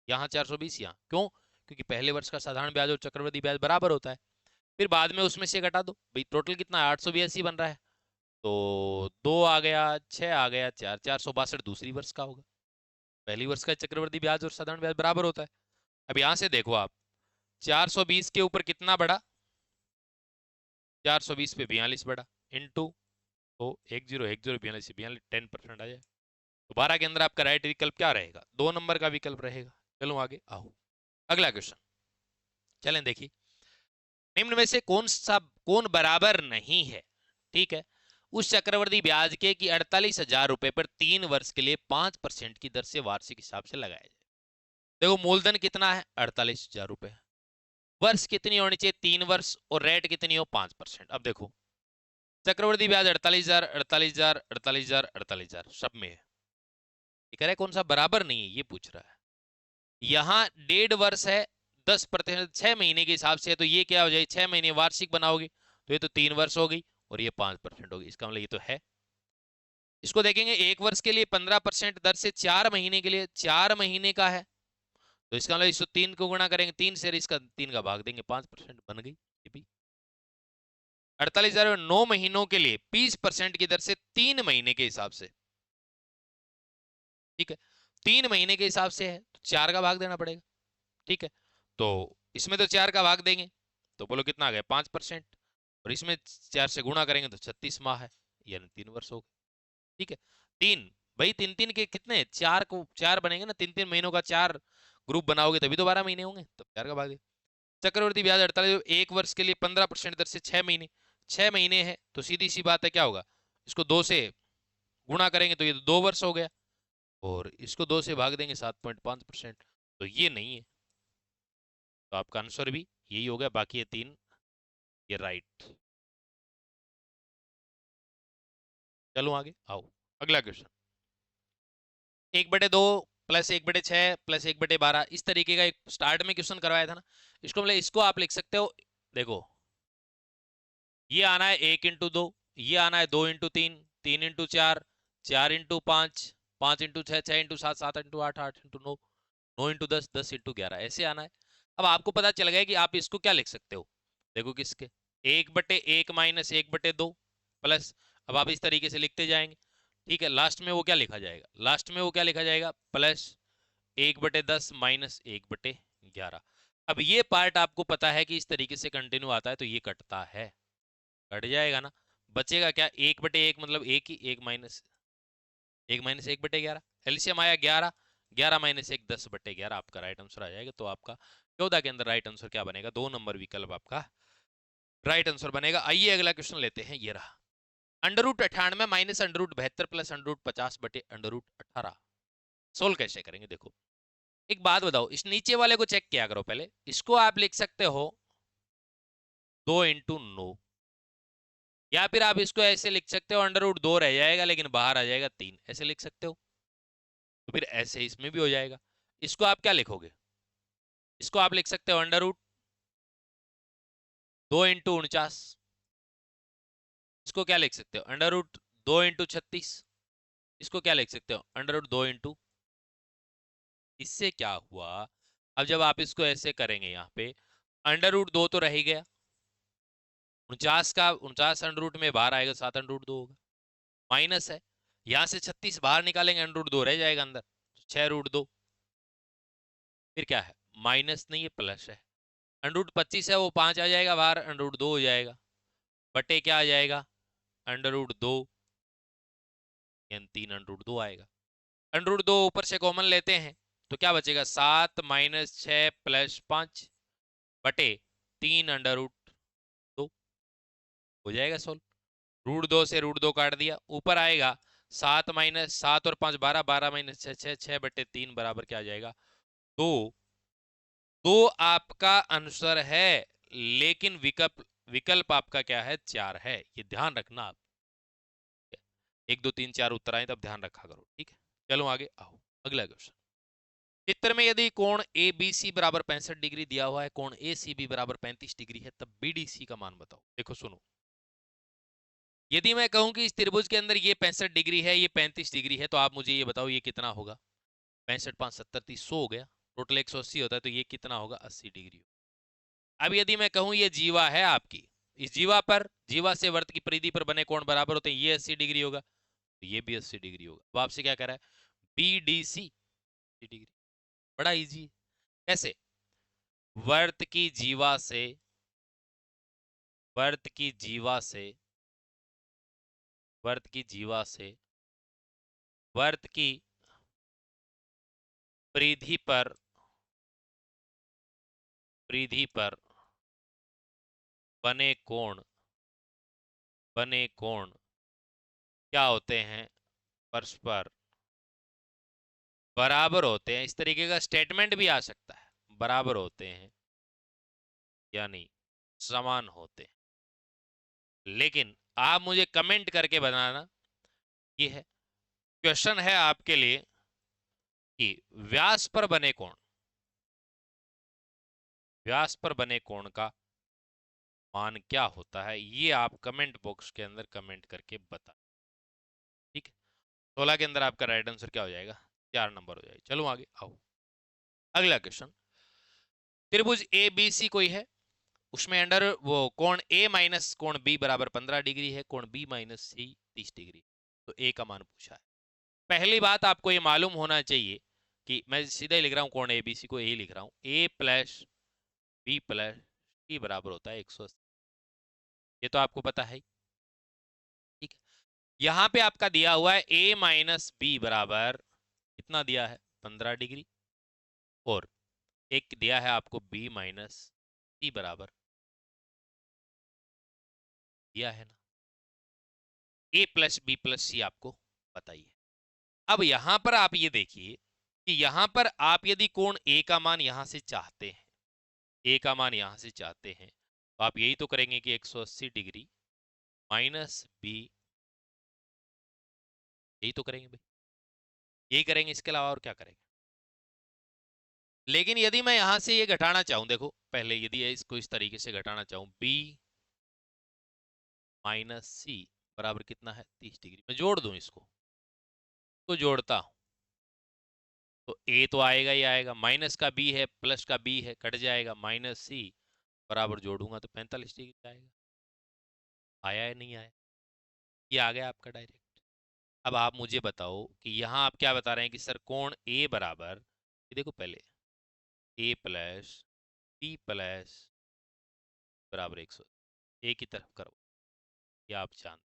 यहाँ 420, यहाँ क्यों, क्योंकि पहले वर्ष का साधारण ब्याज और चक्रवृद्धि ब्याज बराबर होता है। फिर बाद में उसमें से घटा दो भाई, टोटल कितना है 882 बन रहा है, तो 2 आ गया, 6 आ गया, 4, 462 दूसरी वर्ष का होगा। पहली वर्ष का चक्रवृद्धि ब्याज और साधारण ब्याज बराबर होता है। अब यहां से देखो आप, 420 के ऊपर कितना बढ़ा, 420 पे 42 बढ़ा, इंटू तो 1010 42 42 10% आ जाए। तो 12 के अंदर आपका राइट विकल्प क्या रहेगा, 2 नंबर का विकल्प रहेगा। चलो आगे आओ, अगला क्वेश्चन। चलें देखिए, निम्न में से कौन बराबर नहीं है, ठीक है, उस चक्रवर्ती ब्याज के कि 48,000 रुपए पर 3 वर्ष के लिए 5% की दर से वार्षिक हिसाब से लगाया जाए। देखो मूलधन कितना है, 48,000 रुपए, वर्ष कितनी होनी चाहिए, 3 वर्ष, और रेट कितनी हो, 5%। अब देखो चक्रवर्ती ब्याज 48,000, 48,000, 48,000, 48,000 सब में है, ये कह रहा है कौन सा बराबर नहीं है, ये पूछ रहा है। यहाँ 1.5 वर्ष है, 10%, 6 महीने के हिसाब से है, तो ये क्या हो जाए, 6 महीने वार्षिक बनाओगे तो ये तो 3 वर्ष हो गई, और ये 5% होगी, इसका मतलब ये तो है। इसको देखेंगे 1 वर्ष के लिए 15% दर से 4 महीने के लिए, 4 महीने का है, तो इसका मतलब इसको 3 को गुणा करेंगे, 3 से इसका 3 का भाग देंगे, 5% बन गई ये भी। 48,000 9 महीनों के लिए 20% की दर से 3 महीने के हिसाब से, ठीक है, 3 महीने के हिसाब से है तो 4 का भाग देना पड़ेगा, ठीक है, तो इसमें तो 4 का भाग देंगे तो बोलो कितना आ गया, 5%, और इसमें 4 से गुणा करेंगे तो 36 माह है, यानी 3 वर्ष हो गए, ठीक है। 3 भाई 3 3 के कितने, 4 को 4 बनेंगे ना, 3 3 महीनों का 4 ग्रुप बनाओगे तभी तो 12 महीने होंगे, तो 4 का भाग दे। चक्रवर्ती ब्याज 48, 1 वर्ष के लिए 15% दर से 6 महीने, 6 महीने है तो सीधी सी बात है क्या होगा, इसको 2 से गुणा करेंगे तो ये 2 वर्ष हो गया, और इसको 2 से भाग देंगे 7.5%, तो ये नहीं है, तो आपका आंसर भी यही हो गया, बाकी ये 3 ये राइट। चलो आगे आओ, अगला क्वेश्चन, 1/2 प्लस 1/6 प्लस 1/12, इस तरीके का एक स्टार्ट में क्वेश्चन करवाया था ना, इसको मतलब इसको आप लिख सकते हो, देखो ये आना है 1 × 2, ये आना है 2 × 3, 3 × 4, 4 × 5, 5 × 6, 6 × 7, 7 × 8, 8 × 9, 9 × 10, 10 × 11, ऐसे आना है। अब आपको पता चल गया कि आप इसको क्या लिख सकते हो, देखो किसके, 1/1 माइनस 1/2 प्लस, अब आप इस तरीके से लिखते जाएंगे, ठीक है, लास्ट में वो क्या लिखा जाएगा, लास्ट में वो क्या लिखा जाएगा, प्लस 1/10 माइनस 1/11। अब ये पार्ट आपको पता है कि इस तरीके से कंटिन्यू आता है तो ये कटता है, कट जाएगा ना, बचेगा क्या, 1/1 मतलब एक ही, 1 माइनस 1/11, एलसीएम आया 11, 11 माइनस 1 10/11, आपका राइट आंसर आ जाएगा। तो आपका 14 के अंदर राइट आंसर क्या बनेगा, 2 नंबर विकल्प आपका राइट आंसर बनेगा। आइए अगला क्वेश्चन लेते हैं, ये रहा, √98 माइनस √72 प्लस √50/√18, सोल्व कैसे करेंगे, देखो एक बात बताओ, इस नीचे वाले को चेक किया करो पहले, इसको आप लिख सकते हो 2 × 9, या फिर आप इसको ऐसे लिख सकते हो, √2 रह जाएगा लेकिन बाहर आ जाएगा 3, ऐसे लिख सकते हो, तो फिर ऐसे इसमें भी हो जाएगा। इसको आप क्या लिखोगे, इसको आप लिख सकते हो √2 × 49, इसको क्या लिख सकते हो, √2 × 36, इसको क्या लिख सकते हो, √2 × इससे क्या हुआ, अब जब आप इसको ऐसे करेंगे यहाँ पे, √2 तो रह ही गया, 49 का 49 अंडर में बाहर आएगा, 7 √2 होगा, माइनस है, यहां से 36 बाहर निकालेंगे, √2 रह जाएगा अंदर, 6 √2, फिर क्या है, माइनस नहीं है प्लस है, √25 है वो 5 आ जाएगा बाहर, √2 हो जाएगा, बटे क्या आ जाएगा, √2, यानी 3 √2 आएगा, √2 ऊपर से कॉमन लेते हैं तो क्या बचेगा, 7 माइनस 6 प्लस 5 बटे 3 √2 हो जाएगा सोल्व। √2 से √2 काट दिया, ऊपर आएगा 7 माइनस 7 और 5 12, 12 माइनस 6 6, 6/3 बराबर क्या आ जाएगा, 2। तो आपका आंसर है, लेकिन विकल्प विकल्प आपका क्या है, 4 है, ये ध्यान रखना आप, 1 2 3 4 उत्तर आए तब ध्यान रखा करो, ठीक है। चलो आगे आओ, अगला क्वेश्चन, चित्र में यदि कोण ए बी सी बराबर 65 डिग्री दिया हुआ है, कोण ए सी बी बराबर 35 डिग्री है, तब बी डी सी का मान बताओ। देखो सुनो, यदि मैं कहूं कि इस त्रिभुज के अंदर ये 65 डिग्री है, ये 35 डिग्री है, तो आप मुझे ये बताओ ये कितना होगा, 65 5 70 30 100 हो गया, टोटल 180 होता है, तो ये कितना होगा, 80 डिग्री। अब यदि मैं कहूं ये जीवा है आपकी, इस जीवा पर, जीवा से वर्त की परिधि पर बने कोण बराबर होते हैं, ये 80 डिग्री होगा, तो ये भी 80 डिग्री होगा। अब आपसे क्या कह रहा है, बी डी सी डिग्री, बड़ा इजी है, कैसे, वर्त की जीवा से, वर्त की जीवा से, वर्त की जीवा से वर्त की परिधि पर परिधि पर बने कोण क्या होते हैं? परस्पर बराबर होते हैं। इस तरीके का स्टेटमेंट भी आ सकता है, बराबर होते हैं यानी समान होते हैं। लेकिन आप मुझे कमेंट करके बताना, ये है क्वेश्चन है आपके लिए कि व्यास पर बने कोण का मान क्या होता है, ये आप कमेंट बॉक्स के अंदर कमेंट करके बता। ठीक है, 16 के अंदर आपका राइट आंसर क्या हो जाएगा? 4 नंबर हो जाएगा। चलो आगे आओ। अगला क्वेश्चन, त्रिभुज ए बी सी कोई है, उसमें अंडर वो कोण ए माइनस कोण बी बराबर 15 डिग्री है, कोण बी माइनस सी 30 डिग्री। तो ए का मान पूछा है। पहली बात आपको ये मालूम होना चाहिए कि मैं सीधा ही लिख रहा हूँ, कोण ए बी सी को ए लिख रहा हूँ, ए प्लस बी प्लस सी बराबर होता है 180। ये तो आपको पता है। ठीक है, यहां पे आपका दिया हुआ है a माइनस बी बराबर कितना दिया है? 15 डिग्री। और एक दिया है आपको b माइनस सी बराबर, दिया है ना, a प्लस बी प्लस सी आपको बताइए। अब यहां पर आप ये देखिए कि यहां पर आप यदि कोण a का मान यहां से चाहते हैं, a का मान यहां से चाहते हैं, तो आप यही तो करेंगे कि 180 डिग्री माइनस बी, यही तो करेंगे भाई, यही करेंगे, इसके अलावा और क्या करेंगे। लेकिन यदि मैं यहां से ये घटाना चाहूं, देखो पहले यदि इसको इस तरीके से घटाना चाहूं, b माइनस सी बराबर कितना है? 30 डिग्री। मैं जोड़ दूं इसको, तो जोड़ता हूं तो a तो आएगा ही आएगा, माइनस का b है प्लस का b है, कट जाएगा, माइनस सी बराबर जोड़ूंगा तो 45 डिग्री आएगा। आया है नहीं आया? ये आ गया आपका डायरेक्ट। अब आप मुझे बताओ कि यहाँ आप क्या बता रहे हैं कि सर कोण a बराबर, ये देखो पहले a प्लस b प्लस बराबर 100, a की तरफ करो, ये आप जानते।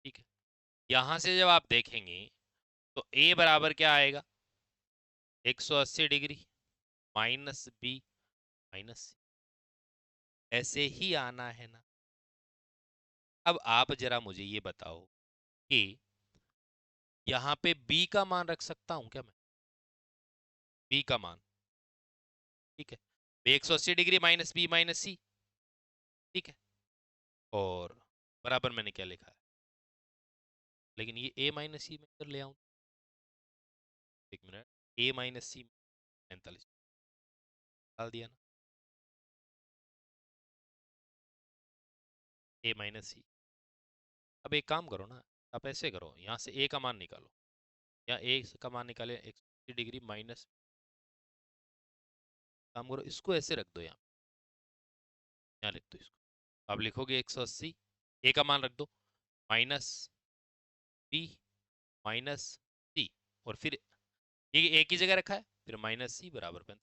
ठीक है, यहां से जब आप देखेंगे तो a बराबर क्या आएगा? 180 डिग्री माइनस बी माइनस सी, ऐसे ही आना है ना। अब आप जरा मुझे ये बताओ कि यहाँ पे b का मान रख सकता हूं क्या मैं? b का मान, ठीक है, 180 डिग्री माइनस बी माइनस सी, ठीक है, और बराबर मैंने क्या लिखा है? लेकिन ये a माइनस सी में इधर ले आऊं, एक मिनट, a माइनस सी 45 डाल दिया ना, a माइनस सी। अब एक काम करो ना, आप ऐसे करो, यहाँ से a का मान निकालो, या a का मान निकाले 180 डिग्री माइनस, काम करो इसको ऐसे रख दो, यहाँ लिख दो इसको। आप लिखोगे 180, a का मान रख दो माइनस बी माइनस सी, और फिर ये एक ही जगह रखा है, फिर माइनस सी बराबर 45।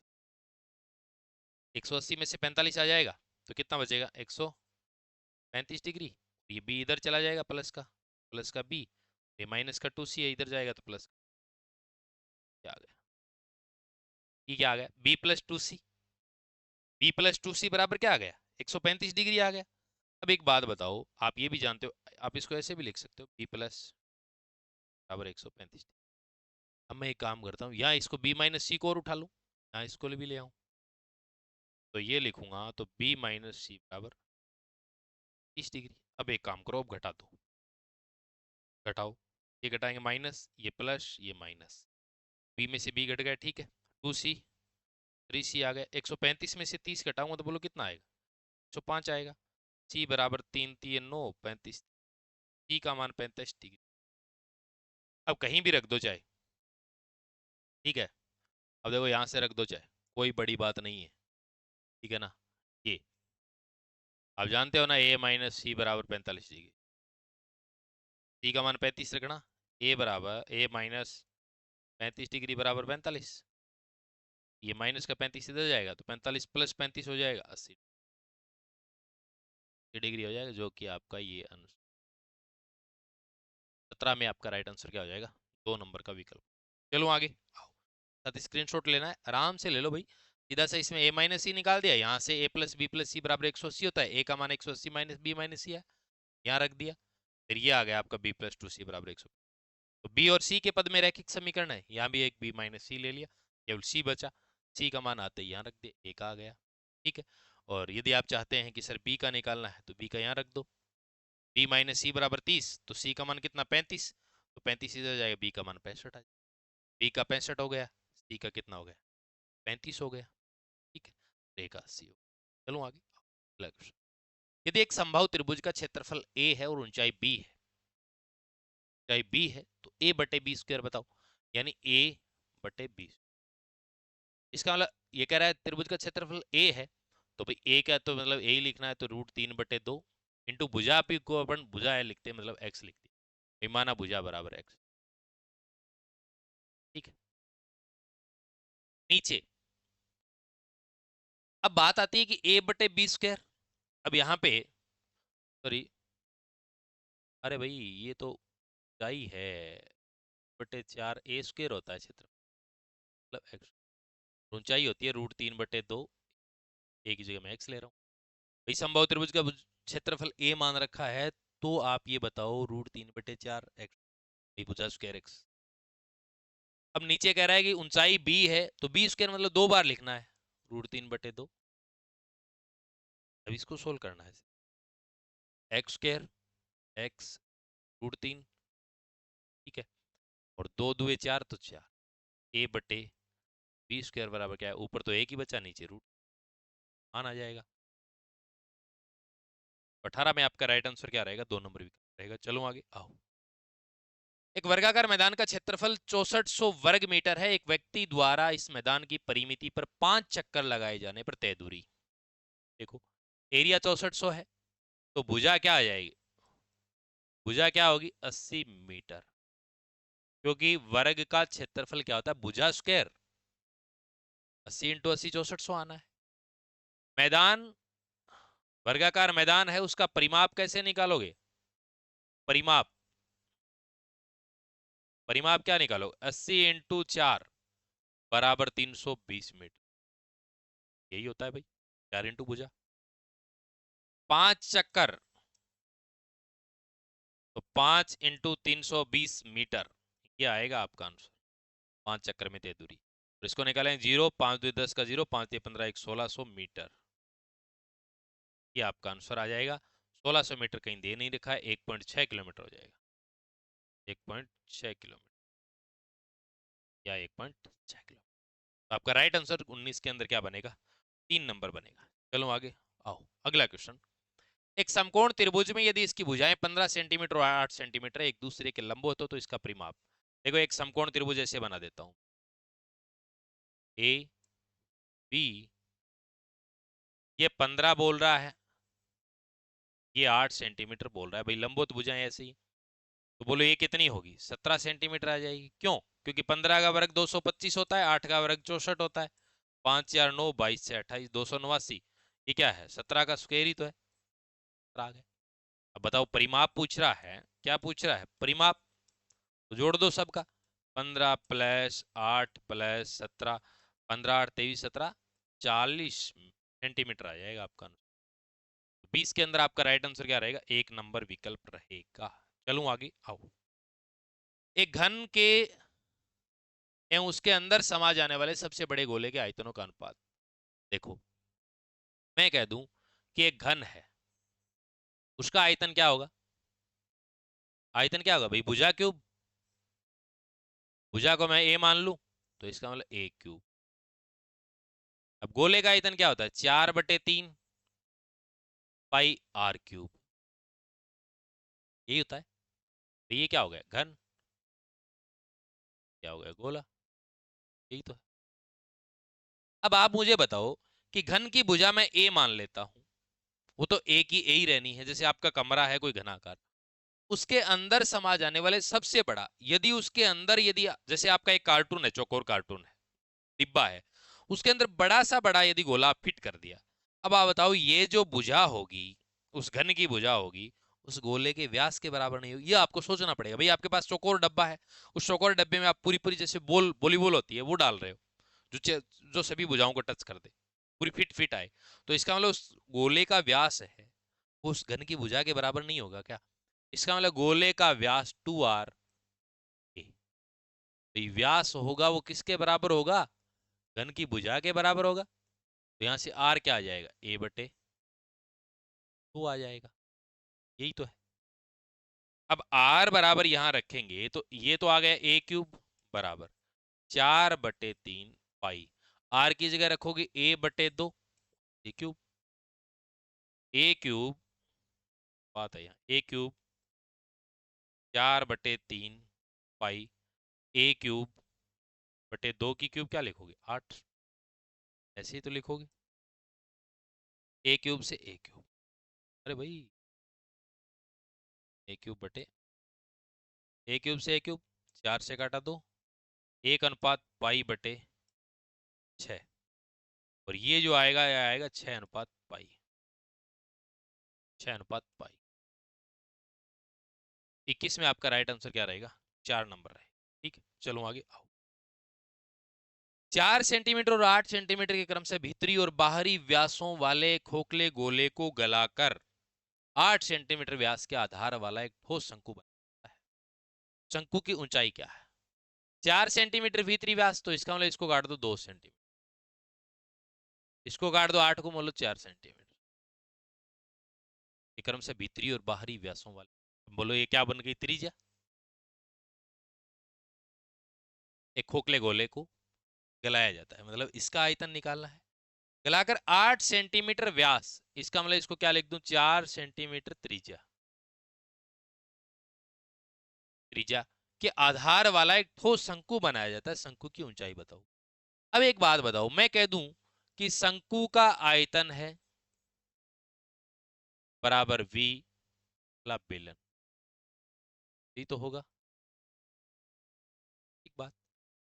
180 में से 45 आ जाएगा तो कितना बचेगा? 135 डिग्री। ये बी इधर चला जाएगा, प्लस का बी, ये माइनस का 2c है, इधर जाएगा तो प्लस, क्या आ गया? ये क्या आ गया? बी प्लस टू सी, बी प्लस टू सी बराबर क्या आ गया? 135 डिग्री आ गया। अब एक बात बताओ, आप ये भी जानते हो, आप इसको ऐसे भी लिख सकते हो, बी प्लस बराबर 135। अब मैं एक काम करता हूँ, यहाँ इसको b माइनस सी को और उठा लूँ, यहाँ इसको भी ले आऊँ, तो ये लिखूंगा तो b माइनस सी बराबर 30 डिग्री। अब एक काम करो, अब घटा दो, घटाओ, ये घटाएंगे माइनस, ये प्लस, ये माइनस, b में से b घट गया, ठीक है, 2c 3c आ गया। 135 में से 30 घटाऊंगा तो बोलो कितना आएगा? 105 आएगा। c बराबर 3 3 9 35, c का मान 35 डिग्री। अब कहीं भी रख दो चाहे, ठीक है, अब देखो यहाँ से रख दो चाहे, कोई बड़ी बात नहीं है, ठीक है ना। ये आप जानते हो ना, a माइनस सी बराबर 45 डिग्री, सी का मान 35 रखना, a बराबर a माइनस 35 डिग्री बराबर 45, ये माइनस का 35 इधर जाएगा तो 45 प्लस 35 हो जाएगा 80 डिग्री हो जाएगा, जो कि आपका ये आंसर 17 में आपका राइट आंसर क्या हो जाएगा? 2 नंबर का विकल्प। चलो आगे आओ। साथ स्क्रीनशॉट लेना है, आराम से ले लो भाई। सीधा से इसमें a माइनस सी निकाल दिया, यहाँ से a प्लस बी प्लस सी बराबर 180 होता है, a का मान 180 माइनस बी माइनस सी है, यहाँ रख दिया। फिर ये आ गया आपका b प्लस टू सी बराबर 100। तो b और c के पद में रैखिक समीकरण है, यहाँ भी एक b माइनस सी ले लिया, केवल c बचा। c का मान आते ही यहाँ रख दिया, एक आ गया। ठीक है। और यदि आप चाहते हैं कि सर b का निकालना है तो b का यहाँ रख दो। b माइनस सी बराबर 30, तो c का मान कितना 35, तो 35 इधर जाएगा, b का मान 65 आ जाएगा। b का 65 हो गया, c का कितना हो गया 35 हो गया। ठीक है, रेखा सी हो। चलो आगे अगला क्वेश्चन। यदि एक समबाहु त्रिभुज का क्षेत्रफल a है और ऊंचाई b है, ऊंचाई b है तो a बटे बी स्क्वायर बताओ, यानी a बटे बी। इसका मतलब ये कह रहा है त्रिभुज का क्षेत्रफल a है, तो भाई a क्या, तो मतलब a ही लिखना है, तो √3/2 इंटू भुजा p को अपन भुजा है लिखते हैं, मतलब x लिखते हैं, माना भुजा बराबर x। ठीक है। नीचे अब बात आती है कि a बटे बी स्क्वायर। अब यहाँ पे सॉरी, अरे भाई ये तो ऊंचाई है, बटे 4 a² होता है क्षेत्र, मतलब x ऊंचाई होती है √3/2, a की जगह मैं x ले रहा हूँ भाई। समबाहु त्रिभुज का क्षेत्रफल a मान रखा है, तो आप ये बताओ √3/4 x भुजा स्क्वायर x। अब नीचे कह रहा है कि ऊंचाई b है, तो b स्क्वायर मतलब 2 बार लिखना है √3/2। अब इसको सोल्व करना है, x² x √3, ठीक है, और 2 दूए 4 तो 4, a बटे बी स्क्वायर बराबर क्या है, ऊपर तो एक ही बचा, नीचे रूट आ जाएगा। 18 में आपका राइट आंसर क्या रहेगा, 2 नंबर विकल्प रहेगा। चलो आगे आओ। एक वर्गाकार मैदान का क्षेत्रफल 6400 वर्ग मीटर है। एक व्यक्ति द्वारा इस मैदान की परिमिति पर 5 चक्कर लगाए जाने पर तय दूरी, देखो एरिया 6400 है, तो भुजा क्या आ जाएगी, भुजा क्या होगी 80 मीटर, क्योंकि वर्ग का क्षेत्रफल क्या होता है भुजा स्क्वायर, 80 × 80 6400 आना है। मैदान वर्गाकार मैदान है, उसका परिमाप कैसे निकालोगे, परिमाप परिमाप क्या निकालो, 80 × 4 बराबर 320 मीटर, यही होता है भाई, 4 इंटू भुजा। 5 चक्कर, तो 5 × 320 मीटर, ये आएगा आपका आंसर। 5 चक्कर में तय दूरी, और इसको निकालें 0, 5 2 10 का 0, 5 3 15 1 1600 मीटर, ये आपका आंसर आ जाएगा। 1600 मीटर कहीं दे नहीं रखा है, 1.6 किलोमीटर हो जाएगा, 1.6 किलोमीटर या 1.6 किलोमीटर। तो आपका राइट आंसर 19 के अंदर क्या बनेगा, 3 नंबर बनेगा। चलो आगे आओ अगला क्वेश्चन। एक समकोण त्रिभुज में यदि इसकी भुजाएं 15 सेंटीमीटर और 8 सेंटीमीटर एक दूसरे के लंबवत हो तो इसका परिमाप, देखो एक समकोण त्रिभुज ऐसे बना देता हूं, ए बी, ये 15 बोल रहा है, ये 8 सेंटीमीटर बोल रहा है भाई, लंबवत भुजाएं ऐसे ही, तो बोलो ये कितनी होगी, 17 सेंटीमीटर आ जाएगी। क्यों, क्योंकि 15 का वर्ग 225 होता है, 8 का वर्ग 64 होता है, 5 4 9 22 से 28 289, ये क्या है 17 का स्क्वायर ही तो है, आ गए। अब बताओ परिमाप पूछ रहा है, क्या पूछ रहा है परिमाप, तो जोड़ दो सबका, 15 + 8 + 17, 15 8 23 17 40 सेंटीमीटर आ जाएगा आपका। 20 के अंदर आपका राइट आंसर क्या रहेगा, 1 नंबर विकल्प रहेगा। चलूं आगे आओ। एक घन के एवं उसके अंदर समा जाने वाले सबसे बड़े गोले के आयतनों का अनुपात, देखो मैं कह दूं कि एक घन है, उसका आयतन क्या होगा, आयतन क्या होगा भाई भुजा क्यूब, भुजा को मैं ए मान लूं तो इसका मतलब a³। अब गोले का आयतन क्या होता है 4/3 πr³, यही होता है। तो ये क्या हो गया घन, क्या हो गया गोला, यही तो है। अब आप मुझे बताओ कि घन की भुजा मैं ए मान लेता हूं, वो तो ए की ए ही रहनी है, जैसे आपका कमरा है कोई घनाकार, उसके अंदर समा जाने वाले सबसे बड़ा, यदि उसके अंदर यदि जैसे आपका एक कार्टून है, चौकोर कार्टून है, डिब्बा है, उसके अंदर बड़ा सा बड़ा यदि गोला फिट कर दिया, अब आप बताओ ये जो भुजा होगी उस घन की भुजा होगी, उस गोले के व्यास के बराबर नहीं होगी। ये आपको सोचना पड़ेगा। भाई आपके पास चौकोर डब्बा है, उस चौकोर डब्बे में आप पूरी पूरी जैसे वॉलीबॉल होती है वो डाल रहे हो, जो सभी भुजाओं को टच कर दे, पूरी फिट फिट आए, तो इसका मतलब उस गोले का व्यास है वो उस घन की भुजा के बराबर नहीं होगा क्या? इसका मतलब गोले का व्यास 2r ए, तो ये व्यास होगा वो किसके बराबर होगा? घन की भुजा के बराबर होगा। तो यहां से r क्या आ जाएगा? a/2 आ जाएगा। यही तो है। अब r बराबर यहां रखेंगे तो ये तो आ गया a³ बराबर 4/3 पाई। r की जगह रखोगे a/2 a³, a³ बात है यहाँ a³ 4/3 पाई a³/2 की क्यूब क्या लिखोगे? 8। ऐसे ही तो लिखोगे, a³ से a³। अरे भाई a³ से a³, 4 से काटा 2, 1/पाई/6। और ये जो आएगा ये आएगा 6/पाई, 6/पाई। 21 में आपका राइट आंसर क्या रहेगा? 4 नंबर रहेगा। ठीक है, चलो आगे आओ। 4 सेंटीमीटर और 8 सेंटीमीटर के क्रम से भीतरी और बाहरी व्यासों वाले खोखले गोले को गलाकर 8 सेंटीमीटर व्यास के आधार वाला एक ठोस शंकु बनता है। शंकु की ऊंचाई क्या है? 4 सेंटीमीटर भीतरी व्यास, तो इसका मतलब इसको काट दो 2 सेंटीमीटर, इसको काट दो 8 को, बोलो 4 सेंटीमीटर के क्रम से भीतरी और बाहरी व्यासों वाले, बोलो ये क्या बन गई? त्रिज्या। एक खोखले गोले को गलाया जाता है, मतलब इसका आयतन निकालना है। गलाकर 8 सेंटीमीटर व्यास, इसका मतलब इसको क्या लिख दूं? 4 सेंटीमीटर त्रिज्या, त्रिज्या के आधार वाला एक ठोस शंकु बनाया जाता है। शंकु की ऊंचाई बताओ। अब एक बात बताओ, मैं कह दूं कि शंकु का आयतन है बराबर v प्लस बेलन, यही तो होगा। एक बात,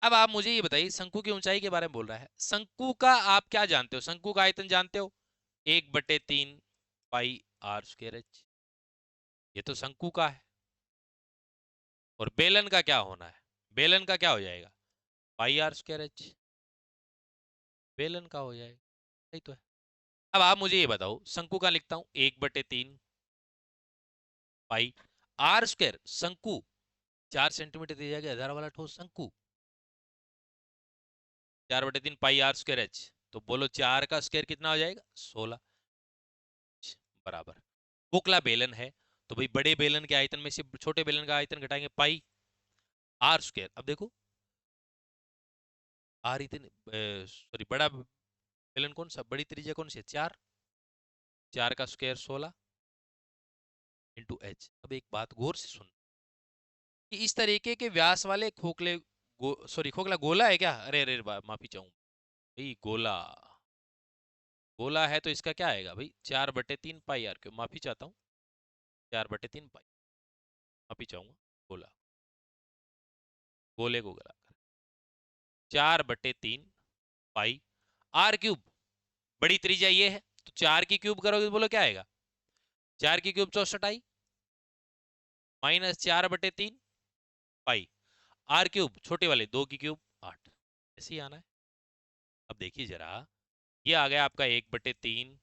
अब आप मुझे ये बताइए, शंकु की ऊंचाई के बारे में बोल रहा है, शंकु का आप क्या जानते हो? शंकु का आयतन जानते हो? 1/3 पाई r²h, ये तो शंकु का है। और बेलन का क्या होना है? बेलन का क्या हो जाएगा? पाई r²h, बेलन का हो जाएगा। यही तो है। अब आप मुझे ये बताओ, शंकु का लिखता हूं 1/3 पाई r², शंकु 4 सेंटीमीटर दिया गया आधार वाला ठोस शंकु, 4/3 पाई r²h, तो बोलो 4 का स्क्वायर कितना हो जाएगा? 16 बराबर। खोखला बेलन है तो भाई बड़े बेलन के आयतन में से छोटे बेलन का आयतन घटाएंगे, पाई r²। अब देखो आर इतने, सॉरी, बड़ा बेलन कौन सा, बड़ी त्रिज्या कौन सी है? 4, 4 का स्क्वायर 16 इंटू h। अब एक बात गौर से सुन, कि इस तरीके के व्यास वाले खोखले सॉरी खोखला गोला है क्या? अरे अरे माफी चाहूँ भाई, गोला, गोला है तो इसका क्या आएगा भाई? 4/3 पाई r क्यूब, माफी चाहता हूँ, 4/3 पाई, माफी चाहूंगा। गोला, गोले को गला कर 4/3 पाई r³ बड़ी त्रिज्या ये है, तो 4 की क्यूब करोगे तो बोलो क्या आएगा? 4 की क्यूब 64 आई, माइनस 4/3 पाई r³ छोटे वाले 2 की क्यूब 8, ऐसे ही आना है। अब देखिए जरा, ये आ गया आपका 1/3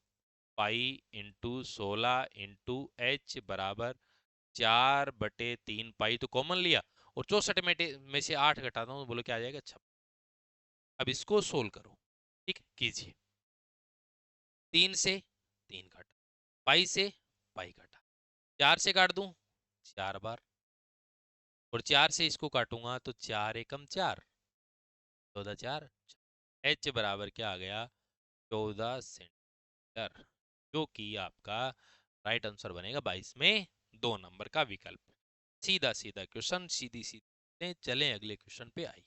पाई इंटू 16 इंटू एच बराबर 4/3 पाई, तो कॉमन लिया और 64 में से 8 घटाता हूं तो बोलो क्या आ जाएगा? 56। अब इसको सोल्व करो, ठीक कीजिए। 3 से 3 काटा, पाई से पाई काटा, 4 से काट दूं 4 बार, और 4 से इसको काटूंगा तो 4 एकम 4, 14 4, एच बराबर क्या आ गया? 14 सेंटीमीटर, जो कि आपका राइट आंसर बनेगा 22 में 2 नंबर का विकल्प। सीधा सीधा क्वेश्चन, सीधी सीधी चलें अगले क्वेश्चन पे आइए।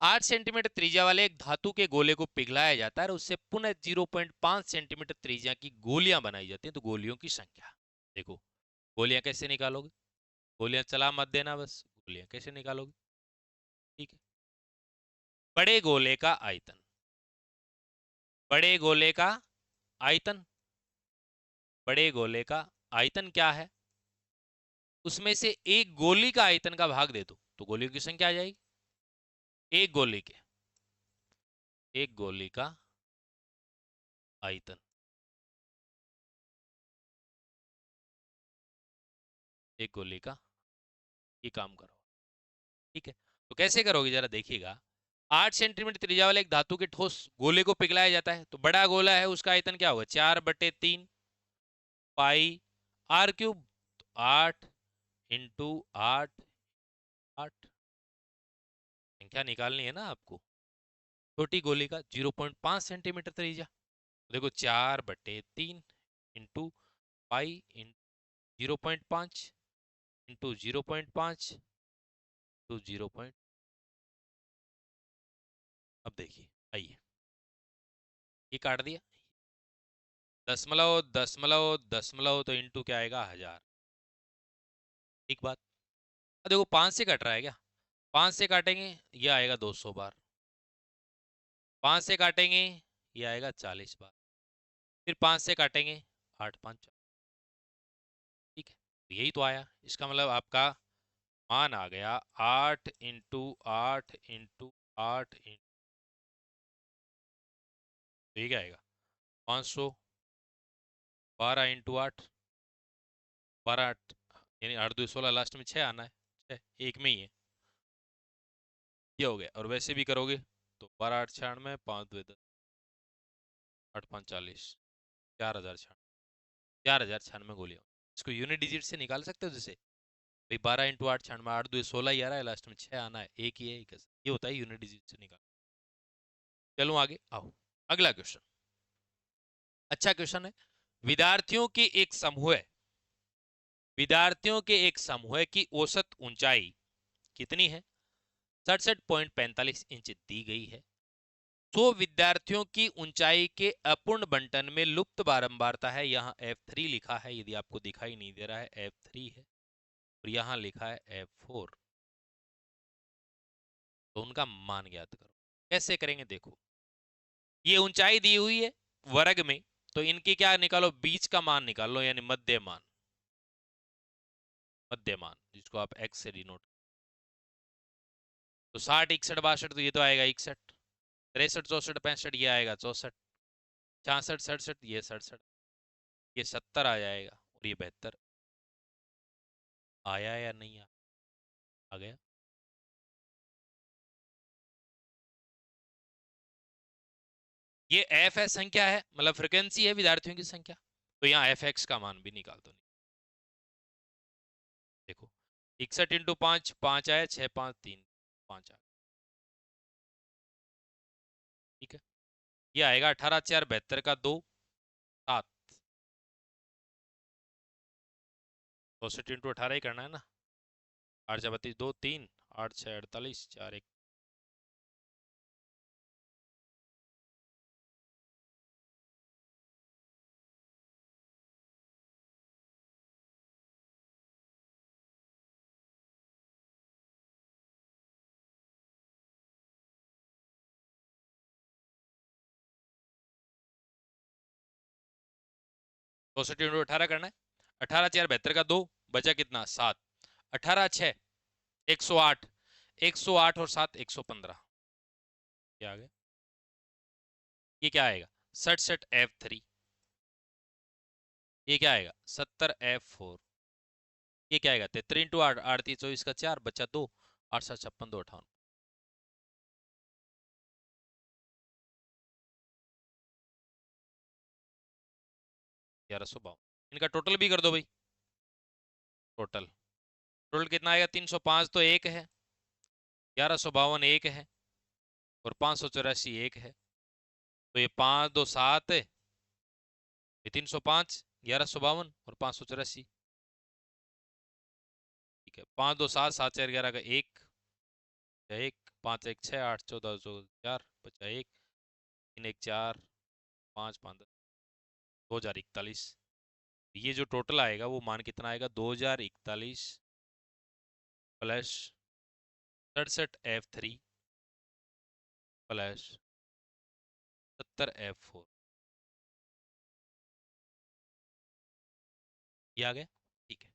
8 सेंटीमीटर त्रिज्या वाले एक धातु के गोले को पिघलाया जाता है और उससे पुनः 0.5 सेंटीमीटर त्रिज्या की गोलियां बनाई जाती हैं, तो गोलियों की संख्या देखो। गोलियां कैसे निकालोगे? गोलियां चला मत देना, बस गोलियां कैसे निकालोगे? ठीक है, बड़े गोले का आयतन, बड़े गोले का आयतन, बड़े गोले का आयतन क्या है, उसमें से एक गोली का आयतन का भाग दे दो तो गोलियों की संख्या आ जाएगी। एक गोली के, एक गोली का आयतन, एक गोली का, ये काम करो। ठीक है, तो कैसे करोगे जरा देखिएगा। 8 सेंटीमीटर त्रिज्या वाले एक धातु के ठोस गोले को पिघलाया जाता है, तो बड़ा गोला है उसका आयतन क्या होगा, 4/3 पाई आर क्यूब। 8 × 8 8, संख्या निकालनी है ना आपको। छोटी गोली का 0.5 सेंटीमीटर त्रिज्या, देखो 4/3 into pi in 0.5 into 0.5 to 0. अब देखिए, आइए ये काट दिया, दशमलव दशमलव दशमलव तो इंटू क्या आएगा 1000। ठीक बात। अब देखो 5 से कट रहा है क्या, 5 से काटेंगे ये आएगा 200 बार, 5 से काटेंगे ये आएगा 40 बार, फिर 5 से काटेंगे 8×5। ठीक है, तो यही तो आया, इसका मतलब आपका मान आ गया 8 × 8 × 8 तो ये क्या आएगा 500, 12 × 8, 12 8 यानी 8×2 = 16, लास्ट में 6 आना है, 6 एक में ही है, ये हो गया। और वैसे भी करोगे तो 12 8 96, 5×2 10, 8×5 40, 4096 गोलियां। इसको यूनिट डिजिट से निकाल सकते हो जैसे भाई 12 × 8 96, 8×2 16 ही आ रहा है, लास्ट में 6 आना है, एक ही है, एक ये होता है यूनिट डिजिट से निकाल। चलो आगे आओ, अगला क्वेश्चन अच्छा क्वेश्चन है। विद्यार्थियों के एक समूह, विद्यार्थियों के एक समूह की औसत ऊंचाई कितनी है, 67.45 इंच दी गई है। 100 विद्यार्थियों की ऊंचाई के अपूर्ण बंटन में लुप्त बारंबारता है, यहाँ F3 लिखा है, यदि आपको दिखाई नहीं दे रहा है F3 है, और यहाँ लिखा है F4, तो उनका मान ज्ञात करो। कैसे करेंगे देखो, ये ऊंचाई दी हुई है वर्ग में, तो इनकी क्या निकालो, बीच का मान निकाल लो, यानी मध्य मान, मध्य मान जिसको आप x से डिनोट, तो 60 61 62 तो ये तो आएगा 61, 63 64 65 ये आएगा 64, 66 67 ये 67, ये 70 आ जाएगा, और ये 72 आया या नहीं आया, आ गया। ये एफ है, संख्या है, मतलब फ्रिक्वेंसी है विद्यार्थियों की संख्या, तो यहाँ एफ एक्स का मान भी निकाल दो। देखो 61 × 5 5 आया, 6 5 3 5 आया। ठीक है, ये आएगा 18 4 72 का 2 7, 64 × 18 ही करना है ना, 8 4 32 2 3 8 6 48 4 1। तो 64 × 18 करना है, 18 4 72 का 2 बचा कितना 7, 18 6 108, 108 और 7 115, क्या आ गया, ये क्या आएगा 67 F3, ये क्या आएगा 70 F4, ये क्या आएगा 73 × 8 8 3 24 का 4 बचा 2, 8 7 56 2 58, 1152। इनका टोटल भी कर दो भाई, टोटल टोटल कितना आएगा 305 तो एक है, 1152 एक है, और 584 एक है, तो ये 5 2 7 है, ये 305 1152 और 584। ठीक है, 5 2 7 7 4 11 का एक, 5 1 6 8 14 2 4 बचा एक, 3 1 4 5 5 10, 2041। ये जो टोटल आएगा वो मान कितना आएगा 2041 प्लस 67 F3 प्लस 70 F4। ये आ गया, ठीक है।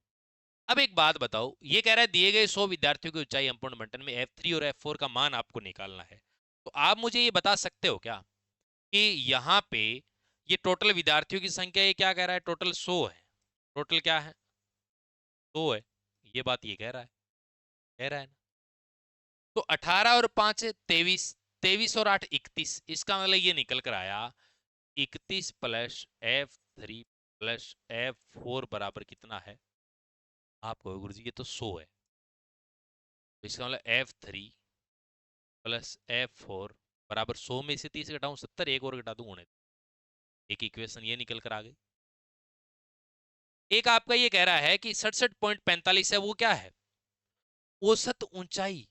अब एक बात बताओ, ये कह रहा है दिए गए 100 विद्यार्थियों की ऊंचाई अपूर्ण बंटन में F3 और F4 का मान आपको निकालना है। तो आप मुझे ये बता सकते हो क्या कि यहाँ पे ये टोटल विद्यार्थियों की संख्या ये क्या कह रहा है, टोटल 100 है, टोटल क्या है 100 है, ये बात ये कह रहा है ना। तो 18 और 5 23, 23 और 8 31, इसका मतलब ये निकल कर आया 31 प्लस F3 प्लस F4 बराबर कितना है। आप कहोगे गुरुजी ये तो 100 है, तो इसका मतलब F3 प्लस F4 बराबर 100 में से 30 घटाऊं 70, एक और घटा दूं उन्हें, एक इक्वेशन ये निकल कर आ गई। एक आपका ये कह रहा है कि 67.45 है, वो क्या है औसत ऊंचाई,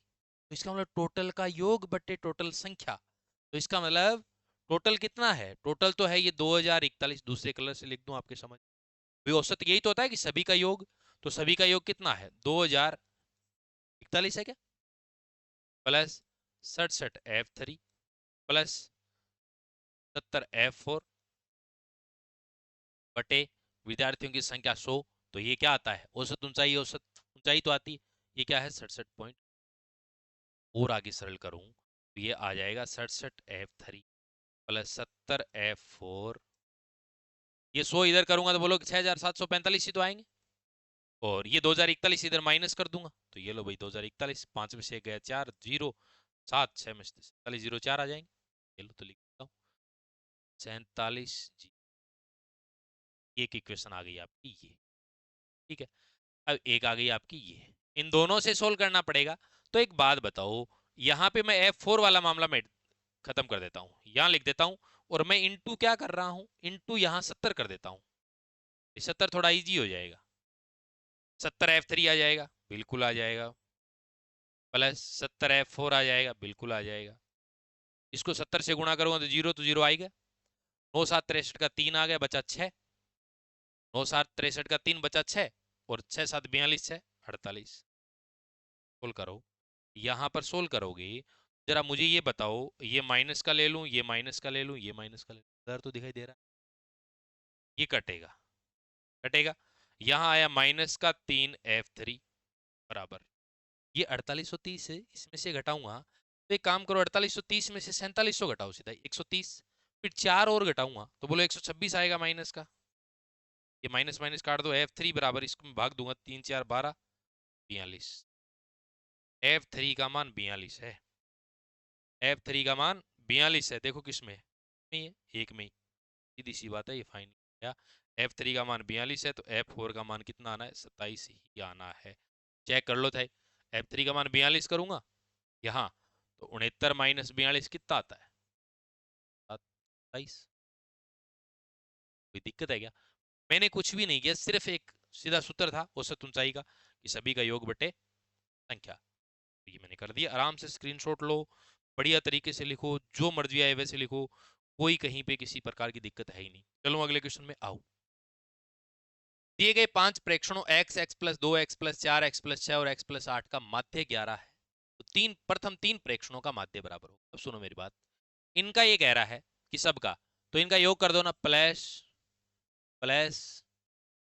तो इसका मतलब टोटल का योग बटे टोटल संख्या। तो इसका मतलब टोटल कितना है, टोटल तो है ये 2041, दूसरे कलर से लिख दूं आपके समझ, भाई औसत यही तो होता है कि सभी का योग, तो सभी का योग कितना है 2041 है क्या, प्लस 67 F3 प्लस 70 F4 बटे विद्यार्थियों की संख्या 100, तो ये क्या आता है औसत ऊंचाई, औसत ऊंचाई तो आती है, ये क्या है 67 और आगे सरल करूं तो ये आ जाएगा 67 F3 प्लस 70 F4, ये 100 इधर करूंगा तो बोलो 6745 ही तो आएंगे, और ये 2041 इधर माइनस कर दूंगा तो ये लो भाई 2041, 5 में से गया 4 0, 7 6 में से 47 0 4 आ जाएंगे, ये लो तो लिख देता हूँ 47 जी, एक इक्वेशन आ गई आपकी ये, ठीक है। अब एक आ गई आपकी ये, इन दोनों से सोल्व करना पड़ेगा। तो एक बात बताओ, यहाँ पे मैं F4 वाला मामला में खत्म कर देता हूँ, यहाँ लिख देता हूँ, और मैं इंटू क्या कर रहा हूँ, इंटू यहाँ 70 कर देता हूँ, 70 थोड़ा इजी हो जाएगा, 70 F3 आ जाएगा, बिल्कुल आ जाएगा, प्लस 70 F4 आ जाएगा, बिल्कुल आ जाएगा, इसको 70 से गुणा करूंगा तो जीरो आएगा, 9 7 63 का 3 आ गया, बचा 6, 9 7 63 का 3 बचा 6, और 6 7 42 6 48, सोल्व करो, यहां पर सोल्व करोगे, जरा मुझे ये बताओ, ये माइनस का ले लूं, ये माइनस का ले लूं, ये माइनस का ले लूं, इधर तो दिखाई दे रहा है, ये कटेगा, कटेगा, यहां आया माइनस का 3 F3 बराबर, ये 4830 है, इसमें से घटाऊंगा तो एक काम करो, 4830 में से 4700 घटाओ सीधा 130, फिर 4 और घटाऊंगा तो बोलो 126 आएगा माइनस का, ये माइनस माइनस काट दो, F3 बराबर इसको मैं भाग दूंगा 3 4 12 42, F3 का मान 42 है, F3 का मान 42 है, देखो किस में नहीं है, एक में ही, सीधी सी बात है, ये फाइन गया। F3 का मान 42 है तो F4 का मान कितना आना है 27 ही आना है, चेक कर लो था, F3 का मान 42 करूंगा यहाँ तो 69 माइनस 42 कितना आता है 27, कोई दिक्कत है क्या, मैंने कुछ भी नहीं किया, सिर्फ एक सीधा सूत्र था औसत ऊंचाई का कि सभी का योग बटे संख्या, तो ये मैंने कर दिया, आराम से स्क्रीनशॉट लो, बढ़िया तरीके से लिखो, जो मर्जी आए वैसे लिखो, कोई कहीं पे किसी प्रकार की दिक्कत है ही नहीं। चलो अगले क्वेश्चन में आओ, दिए गए 5 प्रेक्षणों x x plus 2x plus 4x plus 6 और x प्लस 8 का माध्य 11 है, तो प्रथम तीन प्रेक्षणों का माध्य बराबर हो, अब सुनो मेरी बात, इनका ये कह रहा है कि सबका, तो इनका योग कर दो ना, प्लस प्लस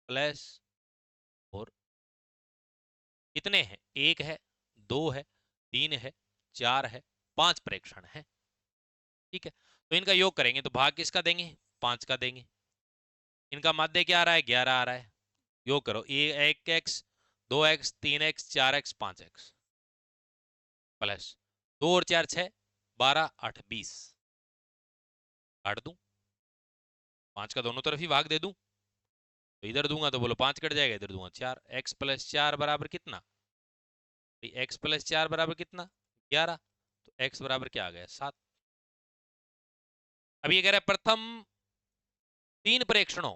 प्लस, और कितने हैं, एक है, दो है, तीन है, चार है, 5 प्रेक्षण है, ठीक है। तो इनका योग करेंगे तो भाग किसका देंगे, 5 का देंगे, इनका माध्य क्या आ रहा है 11 आ रहा है, योग करो, ये 1x 2x 3x 4x 5x plus 2 और 4 6 12 8 20, काट दूं, 5 का दोनों तरफ ही भाग दे दूं, तो इधर दूंगा तो बोलो 5 कट जाएगा, इधर दूंगा 4, x प्लस 4 बराबर कितना, x प्लस 4 बराबर कितना 11, तो x बराबर क्या आ गया 7। अब ये कह रहा है प्रथम तीन प्रेक्षणों,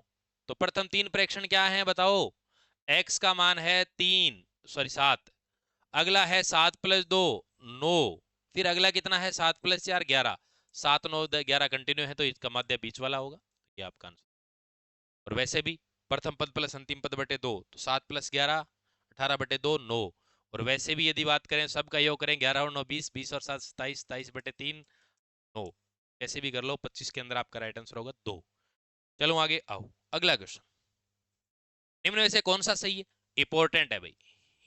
तो प्रथम तीन प्रेक्षण क्या है बताओ, x का मान है 3 सॉरी 7, अगला है 7 प्लस 2 9, फिर अगला कितना है 7 प्लस 4 11, 7 9 11 कंटिन्यू है तो इसका मध्य बीच वाला होगा, ये आपका आंसर। और वैसे भी प्रथम पद प्लस अंतिम पद बटे 2, तो 7 प्लस 11 18 बटे 2 9, और वैसे भी यदि बात करें सबका योग करें 11 और 9 20, 20 और 7 27, 27 बटे 3 9, कैसे भी कर लो 25 के अंदर आपका राइट आंसर होगा 2। चलो आगे आओ, अगला क्वेश्चन, निम्न में से कौन सा सही है? इंपॉर्टेंट है भाई,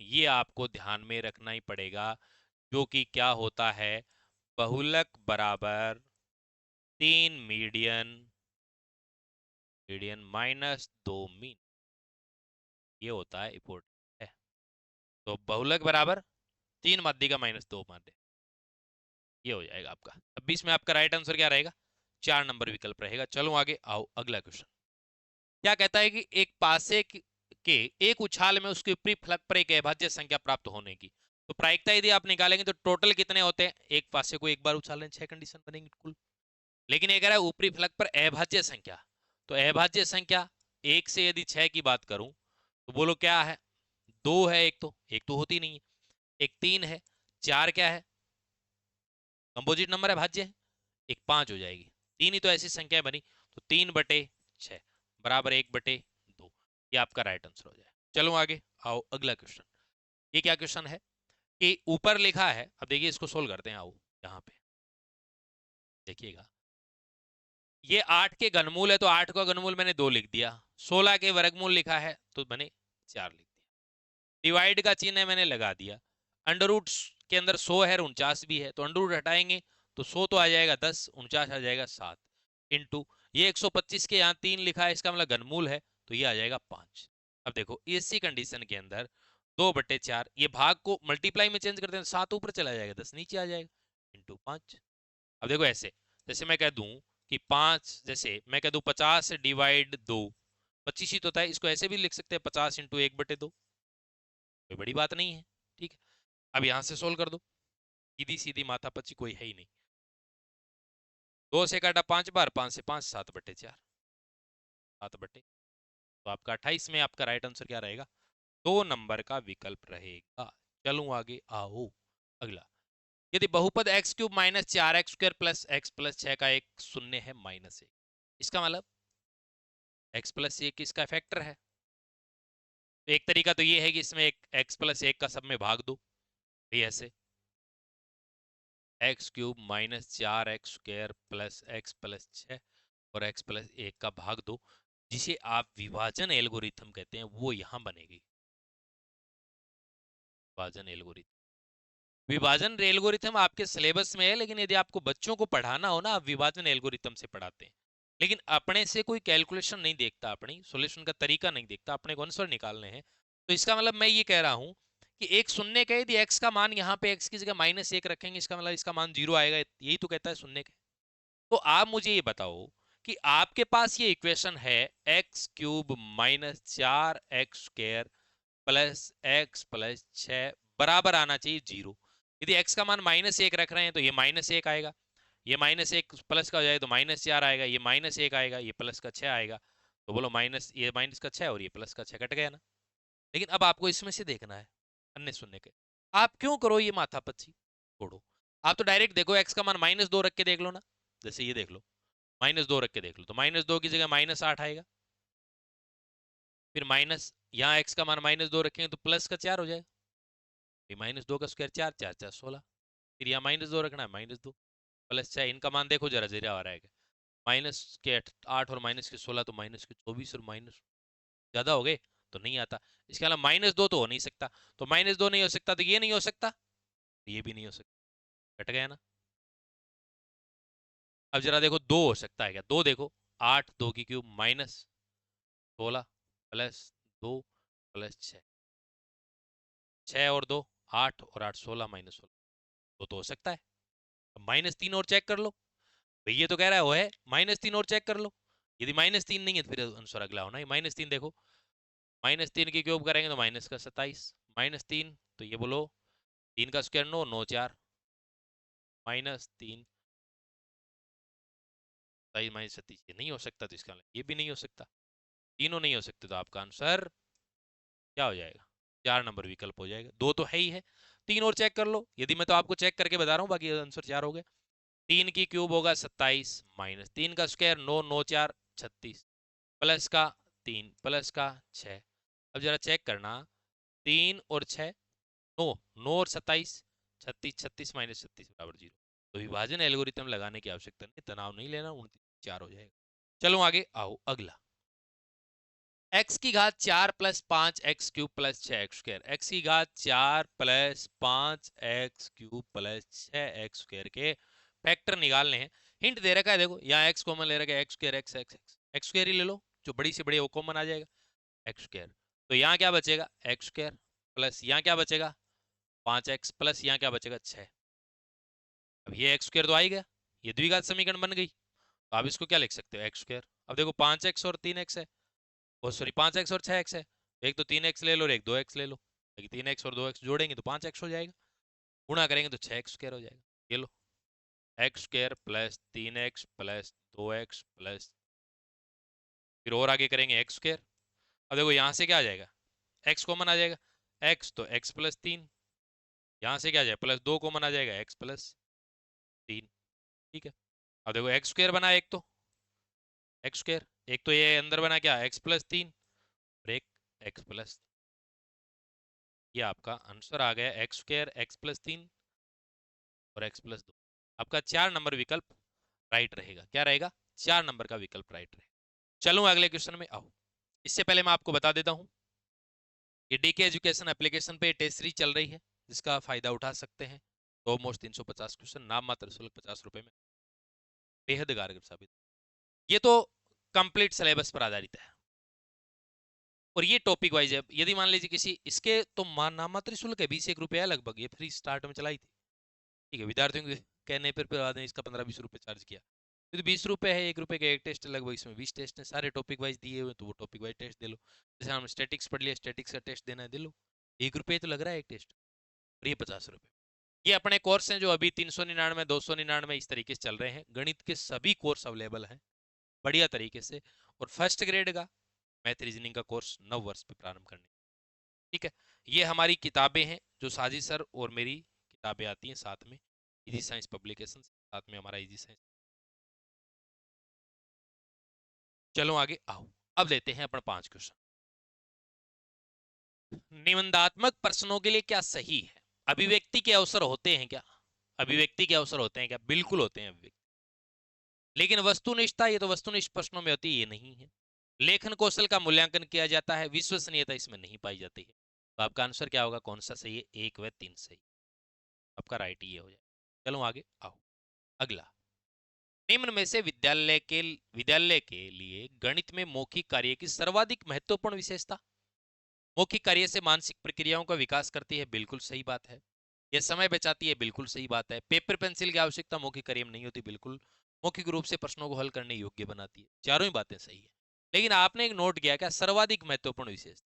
ये आपको ध्यान में रखना ही पड़ेगा, जो कि क्या होता है, बहुलक बराबर 3 मीडियन, मीडियन माइनस 2 मीन, ये होता है इंपॉर्टेंट है। तो बहुलक बराबर 3 माध्य का माइनस 2 माध्य, ये हो जाएगा आपका। अब बीच में आपका राइट आंसर क्या रहेगा? 4 नंबर विकल्प रहेगा। चलो आगे आओ, अगला क्वेश्चन क्या कहता है कि एक पासे के एक उछाल में उसके ऊपरी फलक पर एक अभाज्य संख्या प्राप्त होने की, तो प्रायिकता यदि आप निकालेंगे तो टोटल कितने होते हैं? एक पासे को एक बार उछालें 6 कंडीशन बनेंगी कुल, लेकिन ये कह रहा है ऊपरी फलक पर अभाज्य संख्या। तो अभाज्य संख्या एक से यदि 6 की बात करूं तो बोलो क्या है? 2 है, एक तो होती नहीं है, एक 3 है, 4 क्या है? कंपोजिट नंबर है, भाज्य है, एक 5 हो जाएगी। 3 ही तो ऐसी संख्या बनी, तो 3/6 बराबर 1/2, ये आपका राइट आंसर हो जाए। चलो आगे आओ, अगला क्वेश्चन। ये क्या क्वेश्चन है कि ऊपर लिखा है, अब देखिए इसको सोल्व करते हैं। आओ यहाँ पे देखिएगा, ये 8 के घनमूल है, तो 8 का घनमूल मैंने 2 लिख दिया। 16 के वर्गमूल लिखा है तो मैंने 4 लिख दिया। डिवाइड का चिन्ह है मैंने लगा दिया। अंडर रूट के अंदर 100 है, 49 भी है, तो अंडर रूट हटाएंगे तो 100 तो आ जाएगा 10, 49 आ जाएगा 7, इंटू ये 125 के यहाँ 3 लिखा है, इसका मतलब घनमूल है, तो ये आ जाएगा 5। अब देखो इसी कंडीशन के अंदर 2/4, ये भाग को मल्टीप्लाई में चेंज करते हैं, 7 ऊपर चला जाएगा, 10 नीचे आ जाएगा, इंटू 5। अब देखो ऐसे, जैसे मैं कह दूं कि 5, जैसे मैं कह दूं 50 डिवाइड 2, 25 ही तो होता है, इसको ऐसे भी लिख सकते हैं 50 इंटू 1/2, कोई बड़ी बात नहीं है। ठीक है, अब यहां से सोल्व कर दो, सीधी सीधी माथापच्ची कोई है ही नहीं। 2 से काटा 5 बार, 5 से 5, 7/4, 7/, तो आपका 28 में आपका राइट आंसर क्या रहेगा? 2 नंबर का विकल्प रहेगा। चलूं आगे आओ, अगला। यदि बहुपद x³ minus 4x² plus x plus 6 का एक शून्य है -1, इसका मतलब x प्लस 1 किसका फैक्टर है? तो एक तरीका तो ये है कि इसमें एक x प्लस 1 का सब में भाग दो, ये ऐसे x³ minus 4x² plus x plus 6 और x प्लस 1 का भाग दो, जिसे आप विभाजन एल्गोरिथम कहते हैं, वो यहां बनेगी। विभाजन एल्गोरिथम, विभाजन एल्गोरिथम आपके सिलेबस में है, लेकिन यदि आपको बच्चों को पढ़ाना हो ना, आप विभाजन एल्गोरिथम से पढ़ाते हैं, लेकिन अपने से कोई कैलकुलेशन नहीं देखता, अपनी सॉल्यूशन का तरीका नहीं देखता, अपने को आंसर निकालने हैं। तो इसका मतलब मैं ये कह रहा हूं कि एक शून्य का यदि एक्स का मान यहाँ पे एक्स की जगह -1 रखेंगे, इसका मतलब इसका मान 0 आएगा, यही तो कहता है शून्य का। तो आप मुझे ये बताओ कि आपके पास ये इक्वेशन है x³ minus 4x² plus x plus 6 बराबर आना चाहिए 0। यदि x का मान -1 रख रहे हैं तो ये -1 आएगा, ये -1 प्लस का हो जाएगा तो -4 आएगा, ये -1 आएगा, ये प्लस का 6 आएगा। तो बोलो माइनस, ये माइनस का 6 और ये प्लस का 6 कट गया ना। लेकिन अब आपको इसमें से देखना है अन्य शून्य के, आप क्यों करो ये माथापच्ची, छोड़ो। आप तो डायरेक्ट देखो, x का मान -2 रख के देख लो ना, जैसे ये देख लो, -2 रख के देख लो, तो -2 की जगह -8 आएगा, फिर माइनस यहाँ x का मान -2 रखेंगे तो प्लस का 4 हो जाएगा, -2 का स्क्वायर 4, 4 4 16, फिर यहाँ -2 रखना है, -2 प्लस 6, इनका मान देखो जरा जरा आ रहा है, माइनस के 8 और माइनस के 16, तो माइनस के 24 और माइनस ज्यादा हो गए तो नहीं आता। इसके अलावा -2 तो हो नहीं सकता, तो -2 नहीं हो सकता तो ये नहीं हो सकता, तो ये भी नहीं हो सकता, कट गया ना। अब जरा देखो 2 हो सकता है क्या? 2 देखो, 8 2 की क्यूब माइनस 16 प्लस 2 प्लस 6, 6 और 2 8 और 8 16 -16, तो हो सकता है। अब -3 और चेक कर लो, भाई ये तो कह रहा है वो है, -3 और चेक कर लो। यदि -3 नहीं है तो फिर आंसर अगला होना है। -3 देखो, -3 की क्यूब करेंगे तो माइनस का 27, -3 तो ये बोलो 3 का स्क्वायर 9, 9 4 -3 -37, ये नहीं हो सकता, तो इसका ये भी नहीं हो सकता, तीनों नहीं हो सकते, तो आपका आंसर क्या हो जाएगा? 4 नंबर विकल्प हो जाएगा। 2 तो है ही है, 3 और चेक कर लो, यदि मैं तो आपको चेक करके बता रहा हूँ, बाकी आंसर 4 हो गए। 3 की क्यूब होगा 27, -3 का स्क्वायर 9 9 4 36, प्लस का 3 प्लस का 6। अब जरा चेक करना, 3 और 6 9, 9 और 27 36, 36 -36 बराबर 0। तो विभाजन एल्गोरिथम लगाने की आवश्यकता नहीं, तनाव नहीं लेना, 29 4 हो जाएगा। चलो आगे आओ, अगला। x की घात 4 plus 5 x cube plus 6 x square, x की घात 4 plus 5 x cube plus 6 x square के फैक्टर निकालने हैं। हिंट दे रखा है, देखो यहाँ x कॉमन ले रखा है, x square x x x square ही ले लो, जो बड़ी से बड़ी वो कॉमन आ जाएगा एक्स स्क्वायर। तो यहाँ क्या बचेगा एक्स स्क्वायर, प्लस यहाँ क्या बचेगा 5x, प्लस यहाँ क्या बचेगा 6। अब ये एक्स स्क्वायर तो आ ही गया, ये द्विघात समीकरण बन गई। तो आप इसको क्या लिख सकते हो एक्स स्क्वायर। अब देखो 5x और 3x है, ओ सॉरी 5x और 6x है, एक तो 3x ले लो और एक 2x ले लो, 3x और 2x जोड़ेंगे तो 5x हो जाएगा, गुणा करेंगे तो 6x स्क्वायर हो जाएगा। ये लो x square plus 3x plus 2x plus, फिर और आगे करेंगे एक्स स्क्वायर। अब देखो यहाँ से क्या आ जाएगा x कॉमन आ जाएगा, x तो x प्लस 3, यहाँ से क्या आ जाएगा प्लस 2 कॉमन आ जाएगा x प्लस 3। ठीक है, अब देखो एक्स स्क्वायर बना एक तो एक्स स्क्वायर, एक तो ये अंदर बना क्या x प्लस 3 और एक x प्लस, ये आपका आंसर आ गया एक्स स्क्वायर एक्स प्लस 3 और x प्लस 2। आपका 4 नंबर विकल्प राइट रहेगा। क्या रहेगा 4 नंबर का विकल्प राइट रहेगा। चलूं अगले क्वेश्चन में, आओ इससे पहले मैं आपको बता देता हूं ये डीके एजुकेशन एप्लीकेशन पे टेस्ट सीरीज चल रही है, जिसका फायदा उठा सकते हैं। तो ऑलमोस्ट 350 क्वेश्चन नाम मात्र शुल्क 50 रुपए में बेहद कारगर साबित। ये तो कंप्लीट सिलेबस पर आधारित है और ये टॉपिक वाइज है। यदि मान लीजिए किसी इसके तो नाम मात्र शुल्क है 21 रुपया लगभग, ये फ्री स्टार्ट में चलाई थी। ठीक है, विद्यार्थियों के कहने पर बाद में इसका 15-20 रुपए चार्ज किया, तो 20 रुपए है, 1 रुपए का एक टेस्ट लगभग, इसमें 20 टेस्ट है, सारे टॉपिक वाइज दिए हुए, तो वो टॉपिक वाइज टेस्ट दे लो। जैसे हम स्टैटिक्स पढ़ लिया, स्टैटिक्स का टेस्ट देना है दे लो, 1 रुपये तो लग रहा है एक टेस्ट, और ये 50 रुपए। ये अपने कोर्स हैं जो अभी 399 299 इस तरीके से चल रहे हैं। गणित के सभी कोर्स अवेलेबल हैं बढ़िया तरीके से, और फर्स्ट ग्रेड का मैथ रीजनिंग का कोर्स 9 वर्ष पे प्रारंभ करने। ठीक है, ये हमारी किताबें हैं जो साजिद सर और मेरी किताबें आती हैं साथ में, इजी साइंस पब्लिकेशन साथ में हमारा इजी साइंस। चलो आगे आओ, अब लेते हैं अपन 5 क्वेश्चन। निबंधात्मक प्रश्नों के लिए क्या सही है, अभिव्यक्ति के अवसर होते हैं क्या, अभिव्यक्ति के अवसर होते हैं क्या, बिल्कुल होते हैं अभिव्यक्ति। लेकिन वस्तुनिष्ठता, ये तो वस्तुनिष्ठ प्रश्नों में होती है, ये नहीं है। लेखन कौशल का मूल्यांकन किया जाता है, विश्वसनीयता इसमें नहीं पाई जाती है। तो आपका आंसर क्या होगा, कौन सा सही है, 1 व 3 सही, आपका राइट ये हो जाए। चलो आगे आओ, अगला। निम्न में से विद्यालय के लिए गणित में मौखिक कार्य की सर्वाधिक महत्वपूर्ण विशेषता। मौखिक कार्य से मानसिक प्रक्रियाओं का विकास करती है, बिल्कुल सही बात है। यह समय बचाती है, बिल्कुल सही बात है। पेपर पेंसिल की आवश्यकता मौखिक कार्य में नहीं होती, बिल्कुल। मौखिक रूप से प्रश्नों को हल करने योग्य बनाती है, चारों ही बातें सही है। लेकिन आपने एक नोट किया क्या, सर्वाधिक महत्वपूर्ण विशेषता,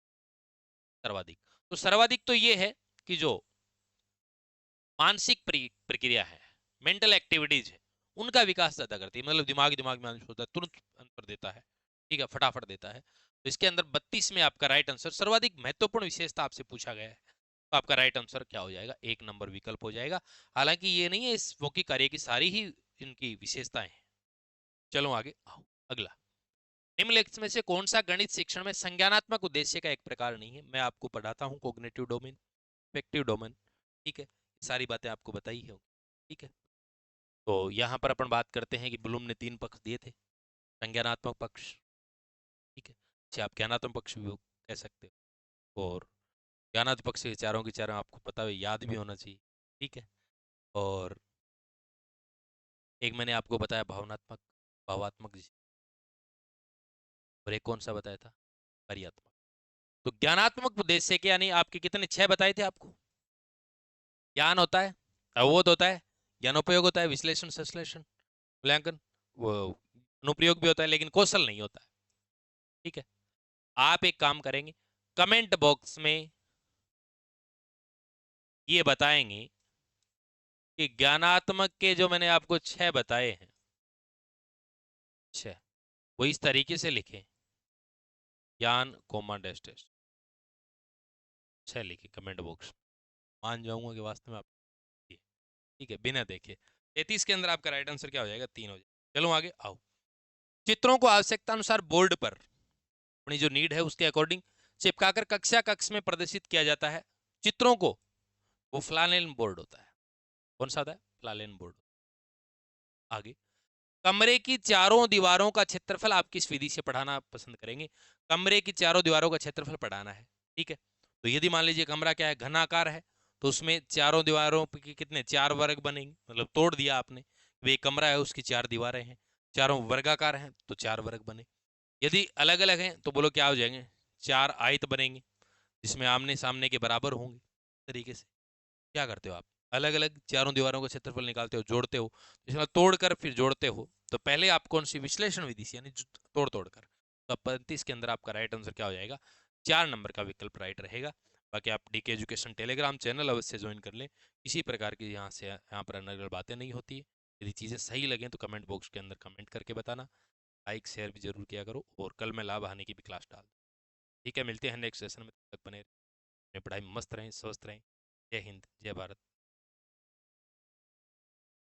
सर्वाधिक, तो सर्वाधिक तो ये है कि जो मानसिक प्रक्रिया है, मेंटल एक्टिविटीज है, उनका विकास ज्यादा करती है, मतलब दिमाग दिमाग में होता है, तुरंत आंसर देता है, ठीक है, फटाफट देता है। तो इसके अंदर 32 में आपका राइट आंसर सर्वाधिक महत्वपूर्ण विशेषता आपसे पूछा गया है, तो आपका राइट आंसर क्या हो जाएगा, 1 नंबर विकल्प हो जाएगा। हालांकि ये नहीं है इस मौखिक कार्य की सारी ही इनकी विशेषताएं हैं। चलो आगे आओ, अगला। निम्नलिखित में से कौन सा गणित शिक्षण में संज्ञानात्मक उद्देश्य का एक प्रकार नहीं है। मैं आपको पढ़ाता हूँ कॉग्निटिव डोमेन, इफेक्टिव डोमेन, ठीक है, सारी बातें आपको बताई है। ठीक है, तो यहाँ पर अपन बात करते हैं कि ब्लूम ने 3 पक्ष दिए थे, संज्ञानात्मक पक्ष, ठीक है, अच्छा आप ज्ञानात्मक पक्ष भी कह सकते हो, और ज्ञानात्मक पक्ष के चारों की चारों आपको पता है, याद भी होना चाहिए। ठीक है, और एक मैंने आपको बताया भावनात्मक, भावात्मक, और एक कौन सा बताया था, कार्यात्मक। तो ज्ञानात्मक उद्देश्य के यानी आपके कितने 6 बताए थे आपको। ज्ञान होता है, अवबोध होता है, ज्ञानोपयोग होता है, विश्लेषण संश्लेषण मूल्यांकन, वो अनुप्रयोग भी होता है, लेकिन कौशल नहीं होता है। ठीक है, आप एक काम करेंगे, कमेंट बॉक्स में ये बताएंगे कि ज्ञानात्मक के जो मैंने आपको 6 बताए हैं, 6, वो इस तरीके से लिखें, ज्ञान कोमा डैश डैश 6 लिखे कमेंट बॉक्स, मान जाऊंगा कि वास्तव में आप, ठीक है, बिना देखे। 33 के अंदर आपका राइट आंसर क्या हो जाएगा, 3 हो जाएगा। चलो आगे आओ। चित्रों को आवश्यकता अनुसार बोर्ड पर अपनी जो नीड है उसके अकॉर्डिंग चिपकाकर कक्षा कक्ष में प्रदर्शित किया जाता है। चित्रों को, वो फ्लानेल बोर्ड होता है, कौन सा होता है, फ्लानेल बोर्ड। आगे, कमरे की चारों दीवारों का क्षेत्रफल आप किस विधि से पढ़ाना पसंद करेंगे? कमरे की चारों दीवारों का क्षेत्रफल पढ़ाना है, ठीक है। तो यदि मान लीजिए कमरा क्या है, घनाकार है, तो उसमें चारों दीवारों के कितने 4 वर्ग बनेंगे, मतलब तोड़ दिया आपने। वे कमरा है, उसकी 4 दीवारें हैं, चारों वर्गाकार हैं तो 4 वर्ग बने। यदि अलग अलग हैं तो बोलो क्या हो जाएंगे, 4 आयत बनेंगे, जिसमें आमने सामने के बराबर होंगे। तरीके से क्या करते हो आप, अलग अलग चारों दीवारों का क्षेत्रफल निकालते हो, जोड़ते हो, इसमें तोड़ कर फिर जोड़ते हो। तो पहले आप कौन सी विश्लेषण विधि से, यानी तोड़ तोड़ कर। तो 35 के अंदर आपका राइट आंसर क्या हो जाएगा, 4 नंबर का विकल्प राइट रहेगा। बाकी आप डीके एजुकेशन टेलीग्राम चैनल अवश्य ज्वाइन कर लें, किसी प्रकार की यहाँ पर अनर्गल बातें नहीं होती है। यदि चीज़ें सही लगें तो कमेंट बॉक्स के अंदर कमेंट करके बताना, लाइक शेयर भी जरूर किया करो, और कल मैं लाभ हानि की भी क्लास डाल। ठीक है, मिलते हैं नेक्स्ट सेशन में, तब तक बने रहें, अपनी पढ़ाई में मस्त रहें, स्वस्थ रहें। जय हिंद, जय भारत।